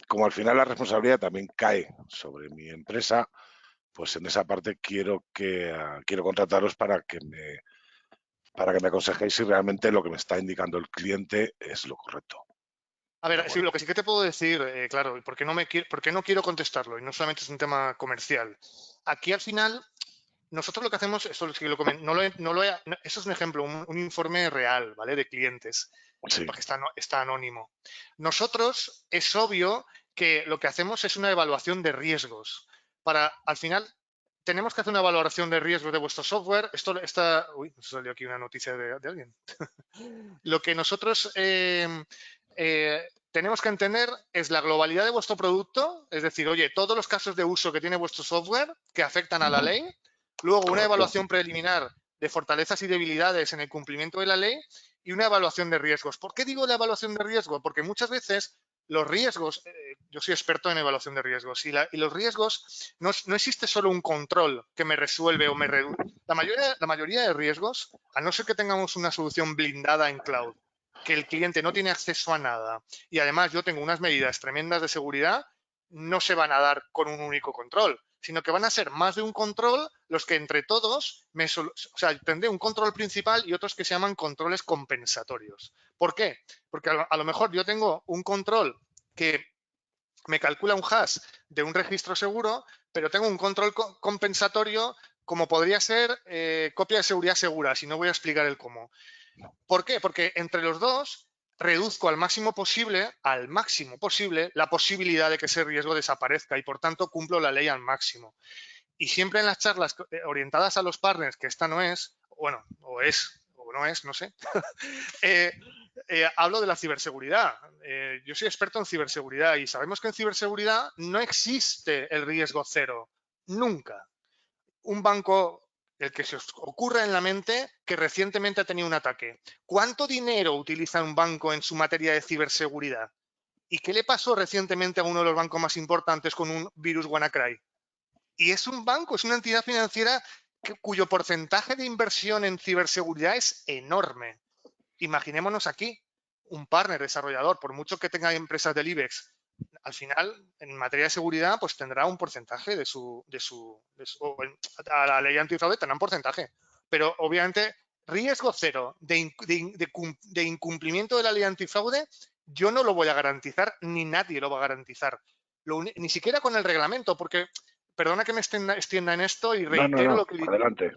como al final la responsabilidad también cae sobre mi empresa, pues en esa parte quiero contrataros para que me aconsejéis si realmente lo que me está indicando el cliente es lo correcto. A ver, sí, lo que sí que te puedo decir, claro, porque no quiero contestarlo, y no solamente es un tema comercial. Aquí al final, nosotros lo que hacemos, eso es un ejemplo, un informe real, ¿vale? De clientes, Sí. porque está anónimo. Nosotros, es obvio que lo que hacemos es una evaluación de riesgos. Al final, tenemos que hacer una valoración de riesgos de vuestro software. Uy, me salió aquí una noticia de alguien. Lo que nosotros tenemos que entender es la globalidad de vuestro producto, es decir, oye, todos los casos de uso que tiene vuestro software que afectan a la ley, luego una evaluación preliminar de fortalezas y debilidades en el cumplimiento de la ley y una evaluación de riesgos. ¿Por qué digo la evaluación de riesgo? Porque muchas veces los riesgos, yo soy experto en evaluación de riesgos, y los riesgos, no existe solo un control que me resuelve o me reduce. La mayoría de riesgos, a no ser que tengamos una solución blindada en cloud, que el cliente no tiene acceso a nada y además yo tengo unas medidas tremendas de seguridad, no se van a dar con un único control, sino que van a ser más de un control los que entre todos, tendré un control principal y otros que se llaman controles compensatorios. ¿Por qué? Porque a lo mejor yo tengo un control que me calcula un hash de un registro seguro, pero tengo un control compensatorio como podría ser copia de seguridad segura, si no voy a explicar el cómo. ¿Por qué? Porque entre los dos reduzco al máximo posible, la posibilidad de que ese riesgo desaparezca y, por tanto, cumplo la ley al máximo. Y siempre en las charlas orientadas a los partners, que esta no es, bueno, o es, o no es, no sé, hablo de la ciberseguridad. Yo soy experto en ciberseguridad y sabemos que en ciberseguridad no existe el riesgo cero, nunca. Un banco, el que se os ocurra en la mente, que recientemente ha tenido un ataque. ¿Cuánto dinero utiliza un banco en su materia de ciberseguridad? ¿Y qué le pasó recientemente a uno de los bancos más importantes con un virus WannaCry? Y es un banco, es una entidad financiera cuyo porcentaje de inversión en ciberseguridad es enorme. Imaginémonos aquí un partner desarrollador, por mucho que tenga empresas del IBEX, al final, en materia de seguridad, pues tendrá un porcentaje a la ley antifraude tendrá un porcentaje. Pero obviamente, riesgo cero de incumplimiento de la ley antifraude, yo no lo voy a garantizar, ni nadie lo va a garantizar. Ni siquiera con el reglamento, porque, perdona que me extienda en esto y No, adelante.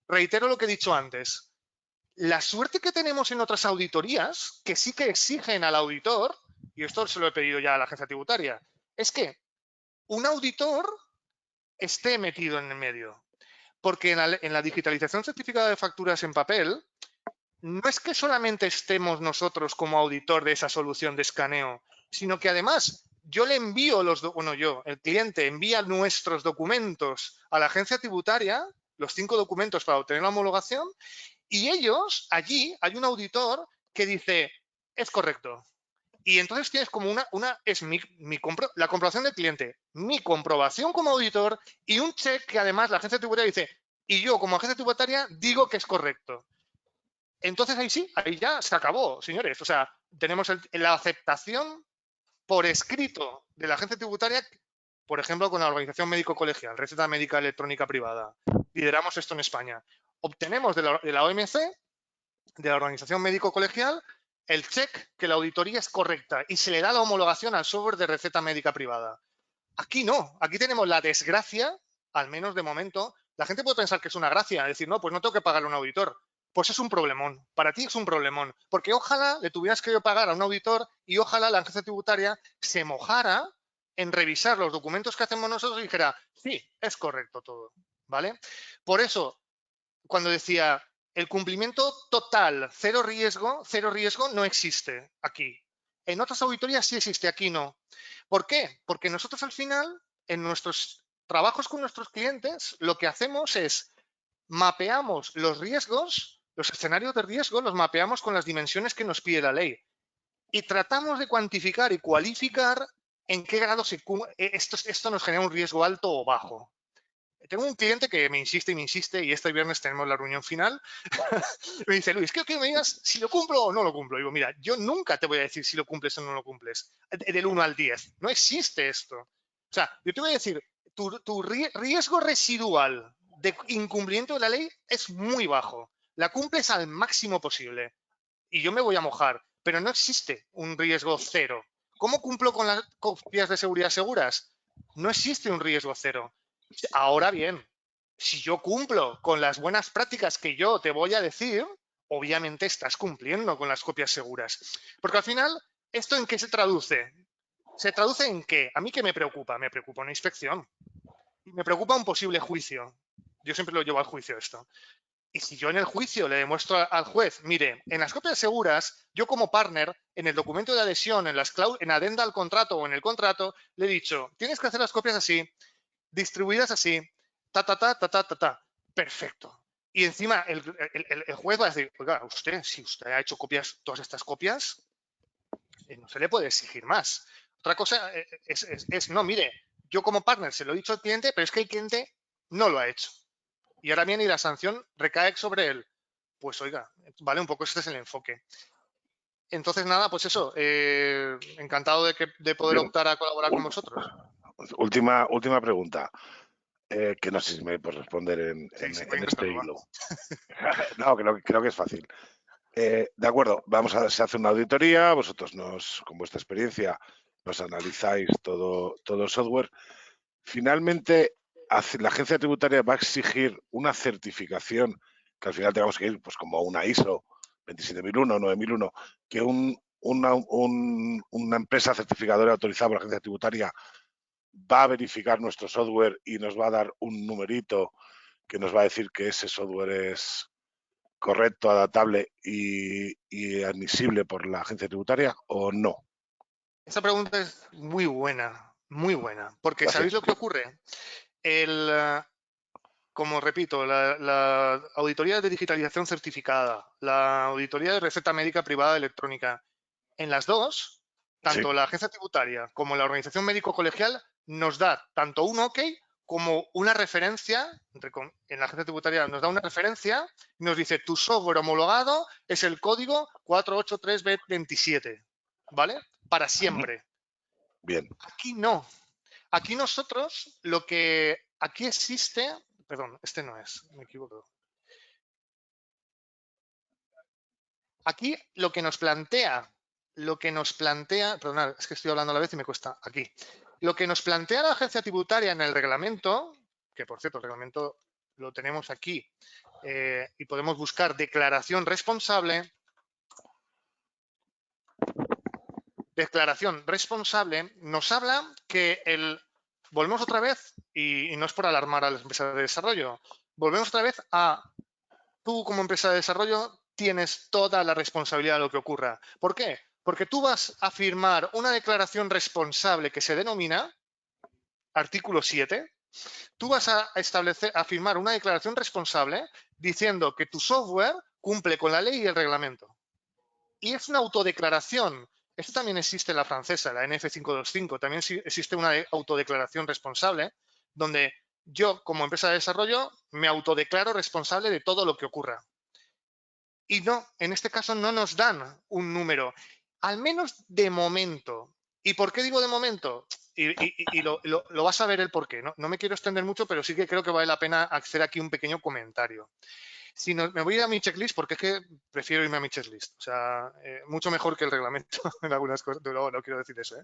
reitero lo que he dicho antes. La suerte que tenemos en otras auditorías, que sí que exigen al auditor, y esto se lo he pedido ya a la agencia tributaria, es que un auditor esté metido en el medio. Porque en la digitalización certificada de facturas en papel, no es que solamente estemos nosotros como auditor de esa solución de escaneo, sino que además yo le envío el cliente envía nuestros documentos a la agencia tributaria, los 5 documentos para obtener la homologación, y ellos, allí, hay un auditor que dice, es correcto. Y entonces tienes como la comprobación del cliente, mi comprobación como auditor y un check que además la agencia tributaria dice, y yo como agencia tributaria digo que es correcto. Entonces ahí sí, ahí ya se acabó, señores. O sea, tenemos la aceptación por escrito de la agencia tributaria, por ejemplo, con la organización médico-colegial, receta médica electrónica privada. Lideramos esto en España. Obtenemos de la OMC, de la organización médico-colegial, el check que la auditoría es correcta y se le da la homologación al software de receta médica privada. Aquí no, aquí tenemos la desgracia, al menos de momento. La gente puede pensar que es una gracia, decir, no, pues no tengo que pagarle a un auditor. Pues es un problemón, para ti es un problemón, porque ojalá le tuvieras que pagar a un auditor y ojalá la agencia tributaria se mojara en revisar los documentos que hacemos nosotros y dijera, sí, es correcto todo, ¿vale? Por eso, cuando decía, el cumplimiento total, cero riesgo no existe aquí. En otras auditorías sí existe, aquí no. ¿Por qué? Porque nosotros al final, en nuestros trabajos con nuestros clientes, lo que hacemos es mapeamos los riesgos, los escenarios de riesgo, los mapeamos con las dimensiones que nos pide la ley. Y tratamos de cuantificar y cualificar en qué grado esto nos genera un riesgo alto o bajo. Tengo un cliente que me insiste y este viernes tenemos la reunión final. Me dice, Luis, quiero que me digas si lo cumplo o no lo cumplo. Digo, mira, yo nunca te voy a decir si lo cumples o no lo cumples. Del 1 al 10. No existe esto. O sea, yo te voy a decir, tu riesgo residual de incumplimiento de la ley es muy bajo. La cumples al máximo posible. Y yo me voy a mojar. Pero no existe un riesgo cero. ¿Cómo cumplo con las copias de seguridad seguras? No existe un riesgo cero. Ahora bien, si yo cumplo con las buenas prácticas que yo te voy a decir, obviamente estás cumpliendo con las copias seguras. Porque al final, ¿esto en qué se traduce? ¿Se traduce en qué? ¿A mí qué me preocupa? Me preocupa una inspección. Y me preocupa un posible juicio. Yo siempre lo llevo al juicio esto. Y si yo en el juicio le demuestro al juez, mire, en las copias seguras, yo como partner, en el documento de adhesión, en adenda al contrato o en el contrato, le he dicho, tienes que hacer las copias así, distribuidas así, ta. Perfecto. Y encima el juez va a decir, oiga, si usted ha hecho copias, todas estas copias, no se le puede exigir más. Otra cosa no, mire, yo como partner se lo he dicho al cliente, pero es que el cliente no lo ha hecho. Y ahora viene y la sanción recae sobre él. Pues oiga, vale, un poco este es el enfoque. Entonces, nada, pues eso, encantado de poder optar a colaborar con vosotros. Última pregunta, que no sé si me puedes responder en este hilo. No, creo que es fácil. De acuerdo, se hace una auditoría, vosotros con vuestra experiencia, nos analizáis todo el software. Finalmente, la agencia tributaria va a exigir una certificación que al final tengamos que ir, pues como una ISO 27001, 9001, que una empresa certificadora autorizada por la agencia tributaria va a verificar nuestro software y nos va a dar un numerito que nos va a decir que ese software es correcto, adaptable y admisible por la agencia tributaria o no. Esa pregunta es muy buena, porque Gracias. ¿sabéis lo que ocurre? Como repito, la auditoría de digitalización certificada, la auditoría de receta médica privada electrónica, en las dos Tanto la agencia tributaria como la organización médico colegial nos da tanto un OK como una referencia, en la agencia tributaria nos da una referencia y nos dice tu software homologado es el código 483B27, ¿vale? Para siempre. Bien. Aquí no. Aquí nosotros aquí existe, perdón, este no es, me equivoco. Aquí lo que nos plantea, perdonad, es que estoy hablando a la vez y me cuesta, aquí. Lo que nos plantea la agencia tributaria en el reglamento, que por cierto el reglamento lo tenemos aquí, y podemos buscar declaración responsable. Declaración responsable nos habla que volvemos otra vez, y no es por alarmar a las empresas de desarrollo, volvemos otra vez a tú como empresa de desarrollo tienes toda la responsabilidad de lo que ocurra. ¿Por qué? Porque tú vas a firmar una declaración responsable que se denomina artículo 7. Tú vas a firmar una declaración responsable diciendo que tu software cumple con la ley y el reglamento. Y es una autodeclaración. Esto también existe en la francesa, la NF525. También existe una autodeclaración responsable donde yo, como empresa de desarrollo, me autodeclaro responsable de todo lo que ocurra. Y no, en este caso no nos dan un número, al menos de momento. ¿Y por qué digo de momento? Y lo vas a ver el por qué. No me quiero extender mucho, pero sí que creo que vale la pena hacer aquí un pequeño comentario. Si no, me voy a ir a mi checklist porque es que prefiero irme a mi checklist. O sea, mucho mejor que el reglamento en algunas cosas. No quiero decir eso.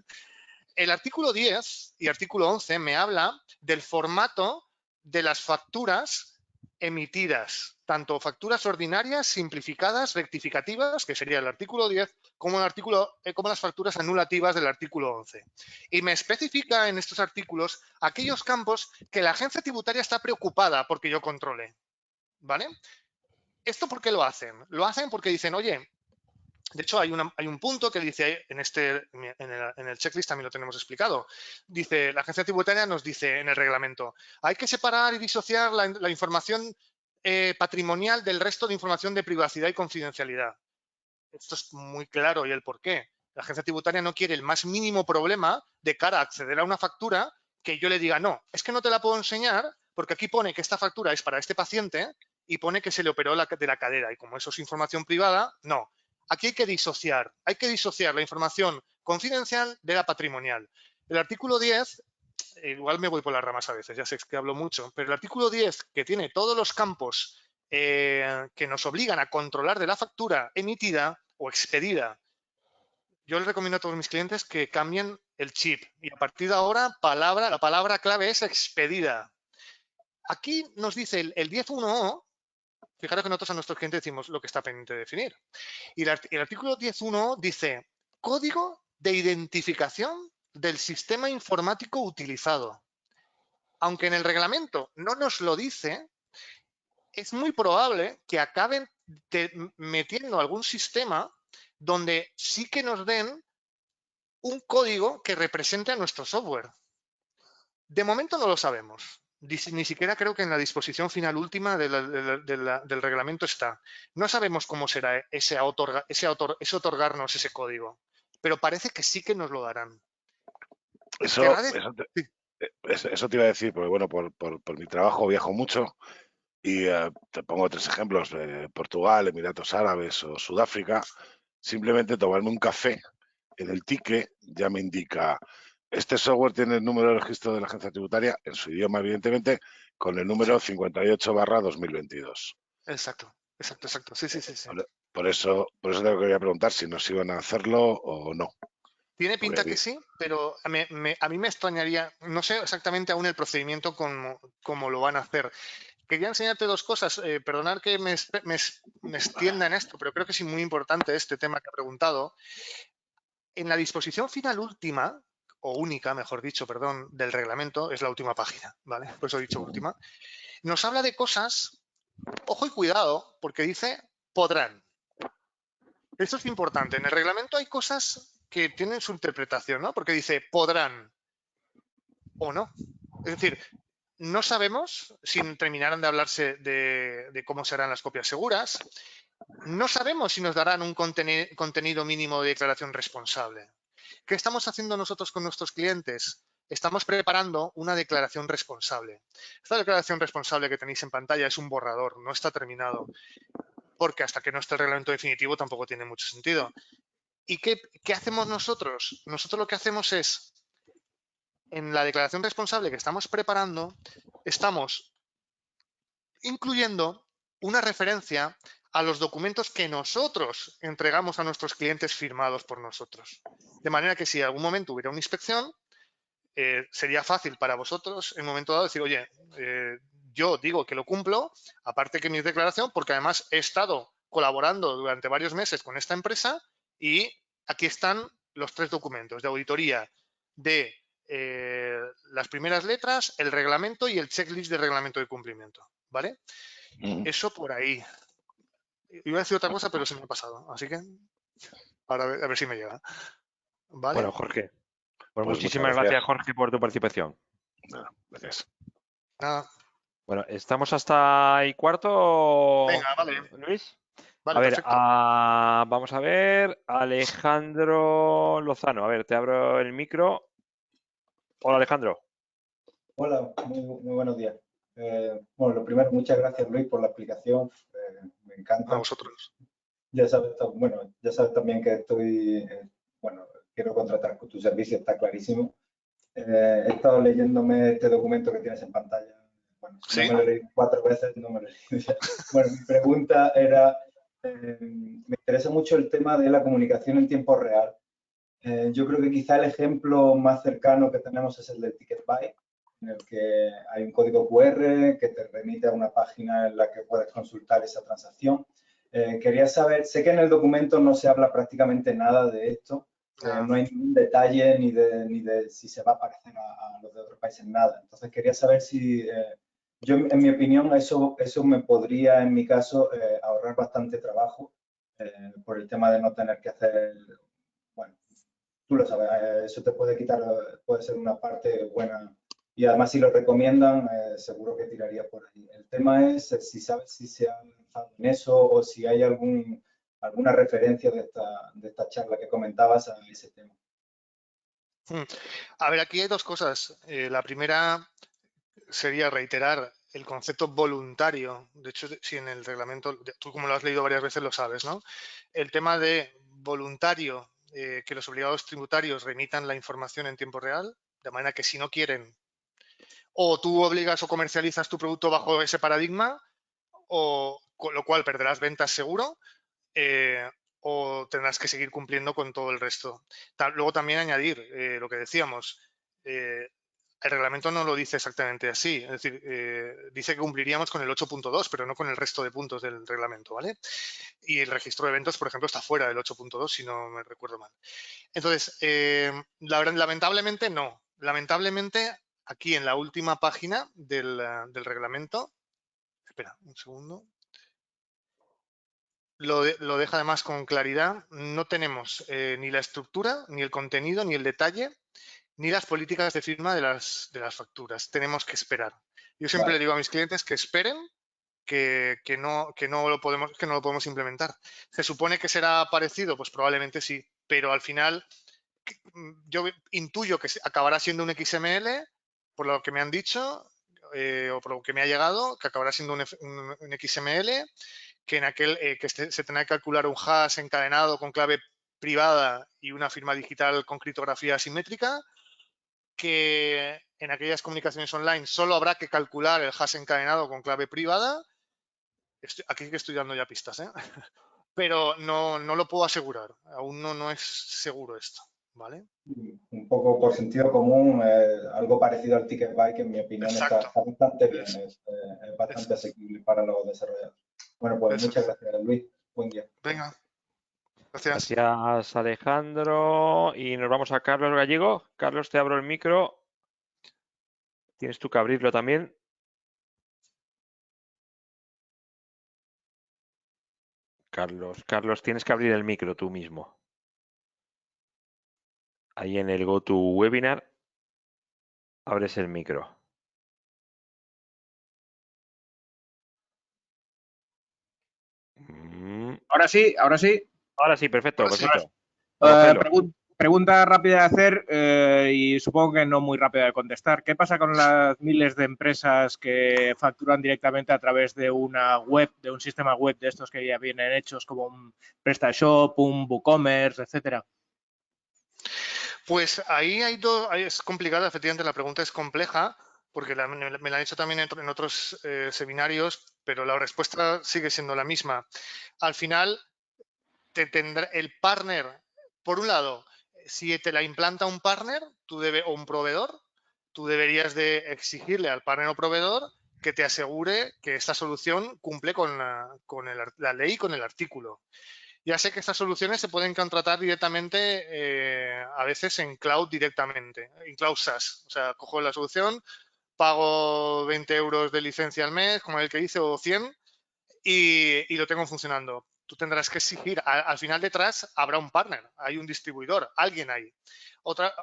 El artículo 10 y artículo 11 me habla del formato de las facturas emitidas, tanto facturas ordinarias, simplificadas, rectificativas, que sería el artículo 10, como las facturas anulativas del artículo 11. Y me especifica en estos artículos aquellos campos que la agencia tributaria está preocupada porque yo controle. ¿Vale? ¿Esto por qué lo hacen? Lo hacen porque dicen, oye, de hecho hay un punto que dice en el checklist también lo tenemos explicado. Dice, la agencia tributaria nos dice en el reglamento, hay que separar y disociar la información patrimonial del resto de información de privacidad y confidencialidad. Esto es muy claro y el por qué. La agencia tributaria no quiere el más mínimo problema de cara a acceder a una factura que yo le diga, no, es que no te la puedo enseñar porque aquí pone que esta factura es para este paciente y pone que se le operó de la cadera y como eso es información privada, no. Aquí hay que disociar la información confidencial de la patrimonial. El artículo 10, igual me voy por las ramas a veces, ya sé que hablo mucho, pero el artículo 10, que tiene todos los campos que nos obligan a controlar de la factura emitida o expedida, yo les recomiendo a todos mis clientes que cambien el chip y a partir de ahora la palabra clave es expedida. Aquí nos dice el 10.1o, fijaros que nosotros a nuestros clientes decimos lo que está pendiente de definir. Y el artículo 10.1 dice código de identificación del sistema informático utilizado. Aunque en el reglamento no nos lo dice, es muy probable que acaben metiendo algún sistema donde sí que nos den un código que represente a nuestro software. De momento no lo sabemos. Ni siquiera creo que en la disposición final última del reglamento está. No sabemos cómo será ese otorgarnos ese código, pero parece que sí que nos lo darán. Eso te iba a decir, porque bueno, por mi trabajo viajo mucho y te pongo 3 ejemplos, Portugal, Emiratos Árabes o Sudáfrica, simplemente tomarme un café en el ticket ya me indica, este software tiene el número de registro de la agencia tributaria, en su idioma evidentemente, con el número 58/2022. Exacto. Sí. Por eso te quería preguntar si nos iban a hacerlo o no. Tiene pinta que sí, pero a mí me extrañaría, no sé exactamente aún el procedimiento cómo lo van a hacer. Quería enseñarte 2 cosas, perdonad que me extienda en esto, pero creo que es muy importante este tema que ha preguntado. En la disposición final última, o única, mejor dicho, perdón, del reglamento, es la última página, ¿vale? Por eso he dicho última. Nos habla de cosas, ojo y cuidado, porque dice podrán. Esto es importante. En el reglamento hay cosas que tienen su interpretación, ¿no? Porque dice podrán o no. Es decir, no sabemos si terminarán de hablarse de cómo serán las copias seguras. No sabemos si nos darán un contenido mínimo de declaración responsable. ¿Qué estamos haciendo nosotros con nuestros clientes? Estamos preparando una declaración responsable. Esta declaración responsable que tenéis en pantalla es un borrador, no está terminado, porque hasta que no esté el reglamento definitivo tampoco tiene mucho sentido. ¿Y qué hacemos nosotros? Nosotros lo que hacemos es, en la declaración responsable que estamos preparando, estamos incluyendo una referencia a los documentos que nosotros entregamos a nuestros clientes firmados por nosotros. De manera que si en algún momento hubiera una inspección, sería fácil para vosotros en un momento dado decir, oye, yo digo que lo cumplo, aparte que mi declaración, porque además he estado colaborando durante varios meses con esta empresa y aquí están los 3 documentos de auditoría de las primeras letras, el reglamento y el checklist de reglamento de cumplimiento, ¿vale? Eso por ahí. Iba a decir otra cosa, pero se me ha pasado, así que ahora a ver si me llega. ¿Vale? Bueno, Jorge, pues Pues muchísimas muchas gracias, Jorge, por tu participación. Nada, gracias. Nada. Bueno, ¿estamos hasta ahí cuarto, Venga, vale. Luis? Vale, A ver, perfecto. vamos a ver, Alejandro Lozano, a ver, te abro el micro. Hola, Alejandro. Hola, muy buenos días. Bueno, lo primero, muchas gracias, Luis, por la explicación. Me encanta. A vosotros. Ya sabes, ya sabes también que estoy, bueno, quiero contratar con tu servicio, está clarísimo. He estado leyéndome este documento que tienes en pantalla. Bueno, si ¿Sí? no me lo he leído 4 veces, no me lo he leído ya. Bueno, mi pregunta era, me interesa mucho el tema de la comunicación en tiempo real. Yo creo que quizá el ejemplo más cercano que tenemos es el del Ticket Buy, en el que hay un código QR que te remite a una página en la que puedes consultar esa transacción. Quería saber, sé que en el documento no se habla prácticamente nada de esto, no hay ningún detalle ni de si se va a parecer a los de otros países, nada. Entonces quería saber si, yo en mi opinión, eso me podría, en mi caso, ahorrar bastante trabajo por el tema de no tener que hacer, bueno, tú lo sabes, eso te puede quitar, puede ser una parte buena. Y además, si lo recomiendan, seguro que tiraría por ahí. El tema es si sabes si se ha avanzado en eso o si hay alguna referencia de esta charla que comentabas a ese tema. A ver, aquí hay 2 cosas. La primera sería reiterar el concepto voluntario. De hecho, si en el reglamento, tú como lo has leído varias veces lo sabes, ¿no? El tema de voluntario, que los obligados tributarios remitan la información en tiempo real, de manera que si no quieren, o tú obligas o comercializas tu producto bajo ese paradigma, o con lo cual perderás ventas seguro, o tendrás que seguir cumpliendo con todo el resto. Luego también añadir lo que decíamos, el reglamento no lo dice exactamente así, es decir, dice que cumpliríamos con el 8.2, pero no con el resto de puntos del reglamento, ¿vale? Y el registro de eventos, por ejemplo, está fuera del 8.2, si no me recuerdo mal. Entonces, lamentablemente no. Lamentablemente, aquí en la última página del reglamento, espera un segundo, lo deja además con claridad. No tenemos ni la estructura, ni el contenido, ni el detalle, ni las políticas de firma de las facturas. Tenemos que esperar. Yo siempre le digo a mis clientes que esperen, que no lo podemos implementar. ¿Se supone que será parecido? Pues probablemente sí, pero al final yo intuyo que acabará siendo un XML, por lo que me han dicho, o por lo que me ha llegado, que acabará siendo un XML, que en aquel que se tendrá que calcular un hash encadenado con clave privada y una firma digital con criptografía asimétrica, que en aquellas comunicaciones online solo habrá que calcular el hash encadenado con clave privada. Aquí que estoy dando ya pistas, ¿eh? Pero no lo puedo asegurar. Aún no es seguro esto, ¿vale? Un poco por sentido común, algo parecido al Ticket Buy, que en mi opinión está bastante bien, es bastante asequible para los desarrolladores. Bueno, pues muchas gracias, Luis. Buen día. Venga, gracias. Gracias, Alejandro. Y nos vamos a Carlos Gallego. Carlos, te abro el micro. Tienes tú que abrirlo también. Carlos, tienes que abrir el micro tú mismo. Ahí en el GoToWebinar abres el micro. Ahora sí, ahora sí. Ahora sí, perfecto, Ahora sí. perfecto. Eh, Cógelo. Pregunta rápida de hacer y supongo que no muy rápida de contestar. ¿Qué pasa con las miles de empresas que facturan directamente a través de una web, de un sistema web de estos que ya vienen hechos como un PrestaShop, un WooCommerce, etcétera? Pues ahí es complicada, efectivamente la pregunta es compleja, porque me la han hecho también en otros seminarios, pero la respuesta sigue siendo la misma. Al final, tendrá el partner, por un lado, si te la implanta un partner o un proveedor, tú deberías de exigirle al partner o proveedor que te asegure que esta solución cumple con la ley y con el artículo. Ya sé que estas soluciones se pueden contratar directamente, a veces en cloud directamente, en cloud SaaS. O sea, cojo la solución, pago 20 euros de licencia al mes, como el que hice, o 100, y lo tengo funcionando. Tú tendrás que exigir, al final detrás habrá un partner, hay un distribuidor, alguien ahí.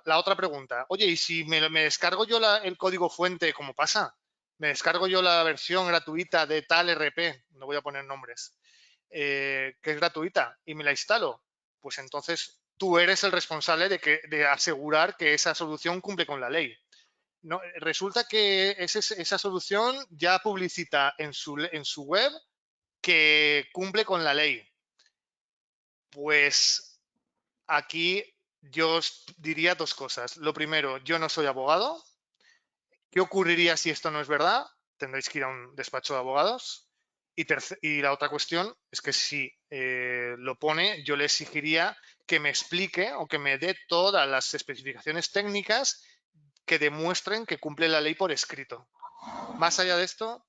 La otra pregunta, oye, ¿y si me descargo yo el código fuente, cómo pasa? Me descargo yo la versión gratuita de tal RP, no voy a poner nombres, que es gratuita, y me la instalo, pues entonces tú eres el responsable de asegurar que esa solución cumple con la ley. No, resulta que esa solución ya publicita en su web que cumple con la ley. Pues aquí yo os diría dos cosas. Lo primero, yo no soy abogado. ¿Qué ocurriría si esto no es verdad? Tendréis que ir a un despacho de abogados. Y la otra cuestión es que si lo pone, yo le exigiría que me explique o que me dé todas las especificaciones técnicas que demuestren que cumple la ley por escrito. Más allá de esto,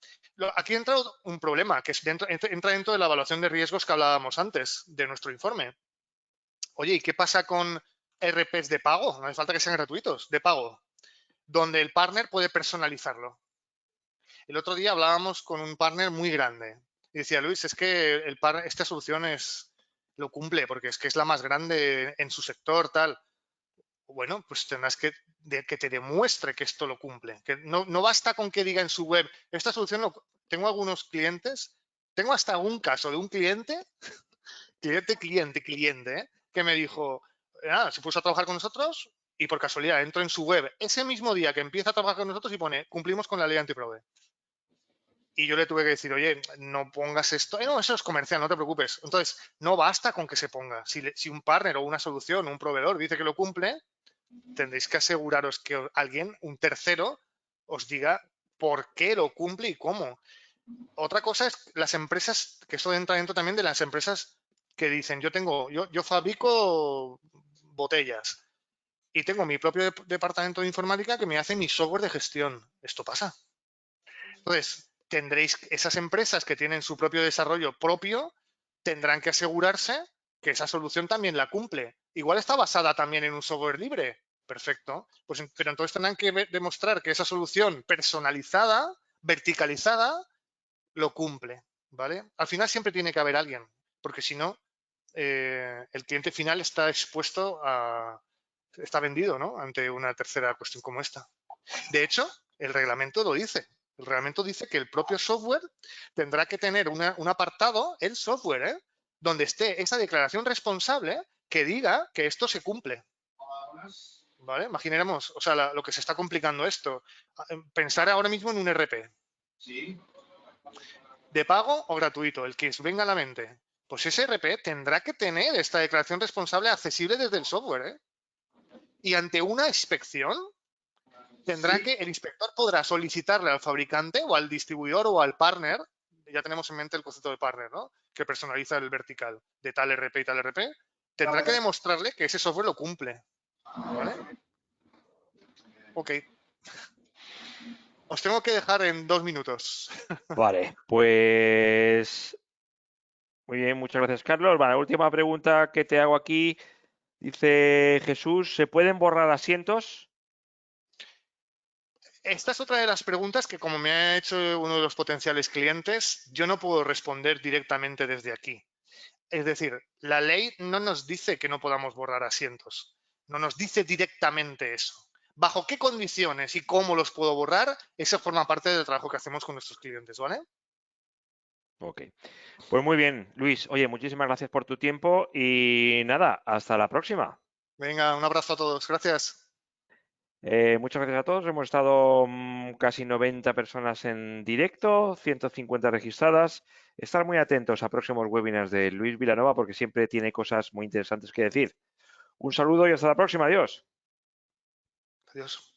aquí entra un problema, que entra dentro de la evaluación de riesgos que hablábamos antes de nuestro informe. Oye, ¿y qué pasa con RPs de pago? No hace falta que sean gratuitos, de pago, donde el partner puede personalizarlo. El otro día hablábamos con un partner muy grande y decía, Luis, es que esta solución lo cumple porque es que es la más grande en su sector, tal. Bueno, pues tendrás que te demuestre que esto lo cumple. Que no basta con que diga en su web, esta solución tengo algunos clientes, tengo hasta un caso de un cliente, que me dijo, se puso a trabajar con nosotros y por casualidad entro en su web ese mismo día que empieza a trabajar con nosotros y pone, cumplimos con la ley antiprove. Y yo le tuve que decir, oye, no pongas esto. No, eso es comercial, no te preocupes. Entonces, no basta con que se ponga. Si un partner o una solución, un proveedor dice que lo cumple, tendréis que aseguraros que alguien, un tercero, os diga por qué lo cumple y cómo. Otra cosa es las empresas, que esto entra dentro también de las empresas que dicen, yo fabrico botellas y tengo mi propio departamento de informática que me hace mi software de gestión. Esto pasa. Entonces, tendréis esas empresas que tienen su propio desarrollo propio, tendrán que asegurarse que esa solución también la cumple. Igual está basada también en un software libre. Perfecto. Pero entonces tendrán que demostrar que esa solución personalizada, verticalizada, lo cumple. ¿Vale? Al final siempre tiene que haber alguien, porque si no, el cliente final está expuesto está vendido, ¿no? Ante una tercera cuestión como esta. De hecho, el reglamento lo dice. El reglamento dice que el propio software tendrá que tener un apartado, el software, donde esté esa declaración responsable que diga que esto se cumple. ¿Vale? Imaginemos, o sea, lo que se está complicando esto. Pensar ahora mismo en un RP. Sí. De pago o gratuito, el que os venga a la mente. Pues ese RP tendrá que tener esta declaración responsable accesible desde el software. Y ante una inspección, el inspector podrá solicitarle al fabricante o al distribuidor o al partner, ya tenemos en mente el concepto de partner, ¿no? Que personaliza el vertical de tal RP y tal RP, tendrá que demostrarle que ese software lo cumple. ¿Vale? Ok. Os tengo que dejar en 2 minutos. Vale, pues muy bien, muchas gracias, Carlos. Vale, última pregunta que te hago aquí. Dice Jesús, ¿se pueden borrar asientos? Esta es otra de las preguntas que, como me ha hecho uno de los potenciales clientes, yo no puedo responder directamente desde aquí. Es decir, la ley no nos dice que no podamos borrar asientos. No nos dice directamente eso. ¿Bajo qué condiciones y cómo los puedo borrar? Eso forma parte del trabajo que hacemos con nuestros clientes, ¿vale? Ok. Pues muy bien, Luis. Oye, muchísimas gracias por tu tiempo y nada, hasta la próxima. Venga, un abrazo a todos. Gracias. Muchas gracias a todos. Hemos estado casi 90 personas en directo, 150 registradas. Estar muy atentos a próximos webinars de Luis Vilanova porque siempre tiene cosas muy interesantes que decir. Un saludo y hasta la próxima. Adiós. Adiós.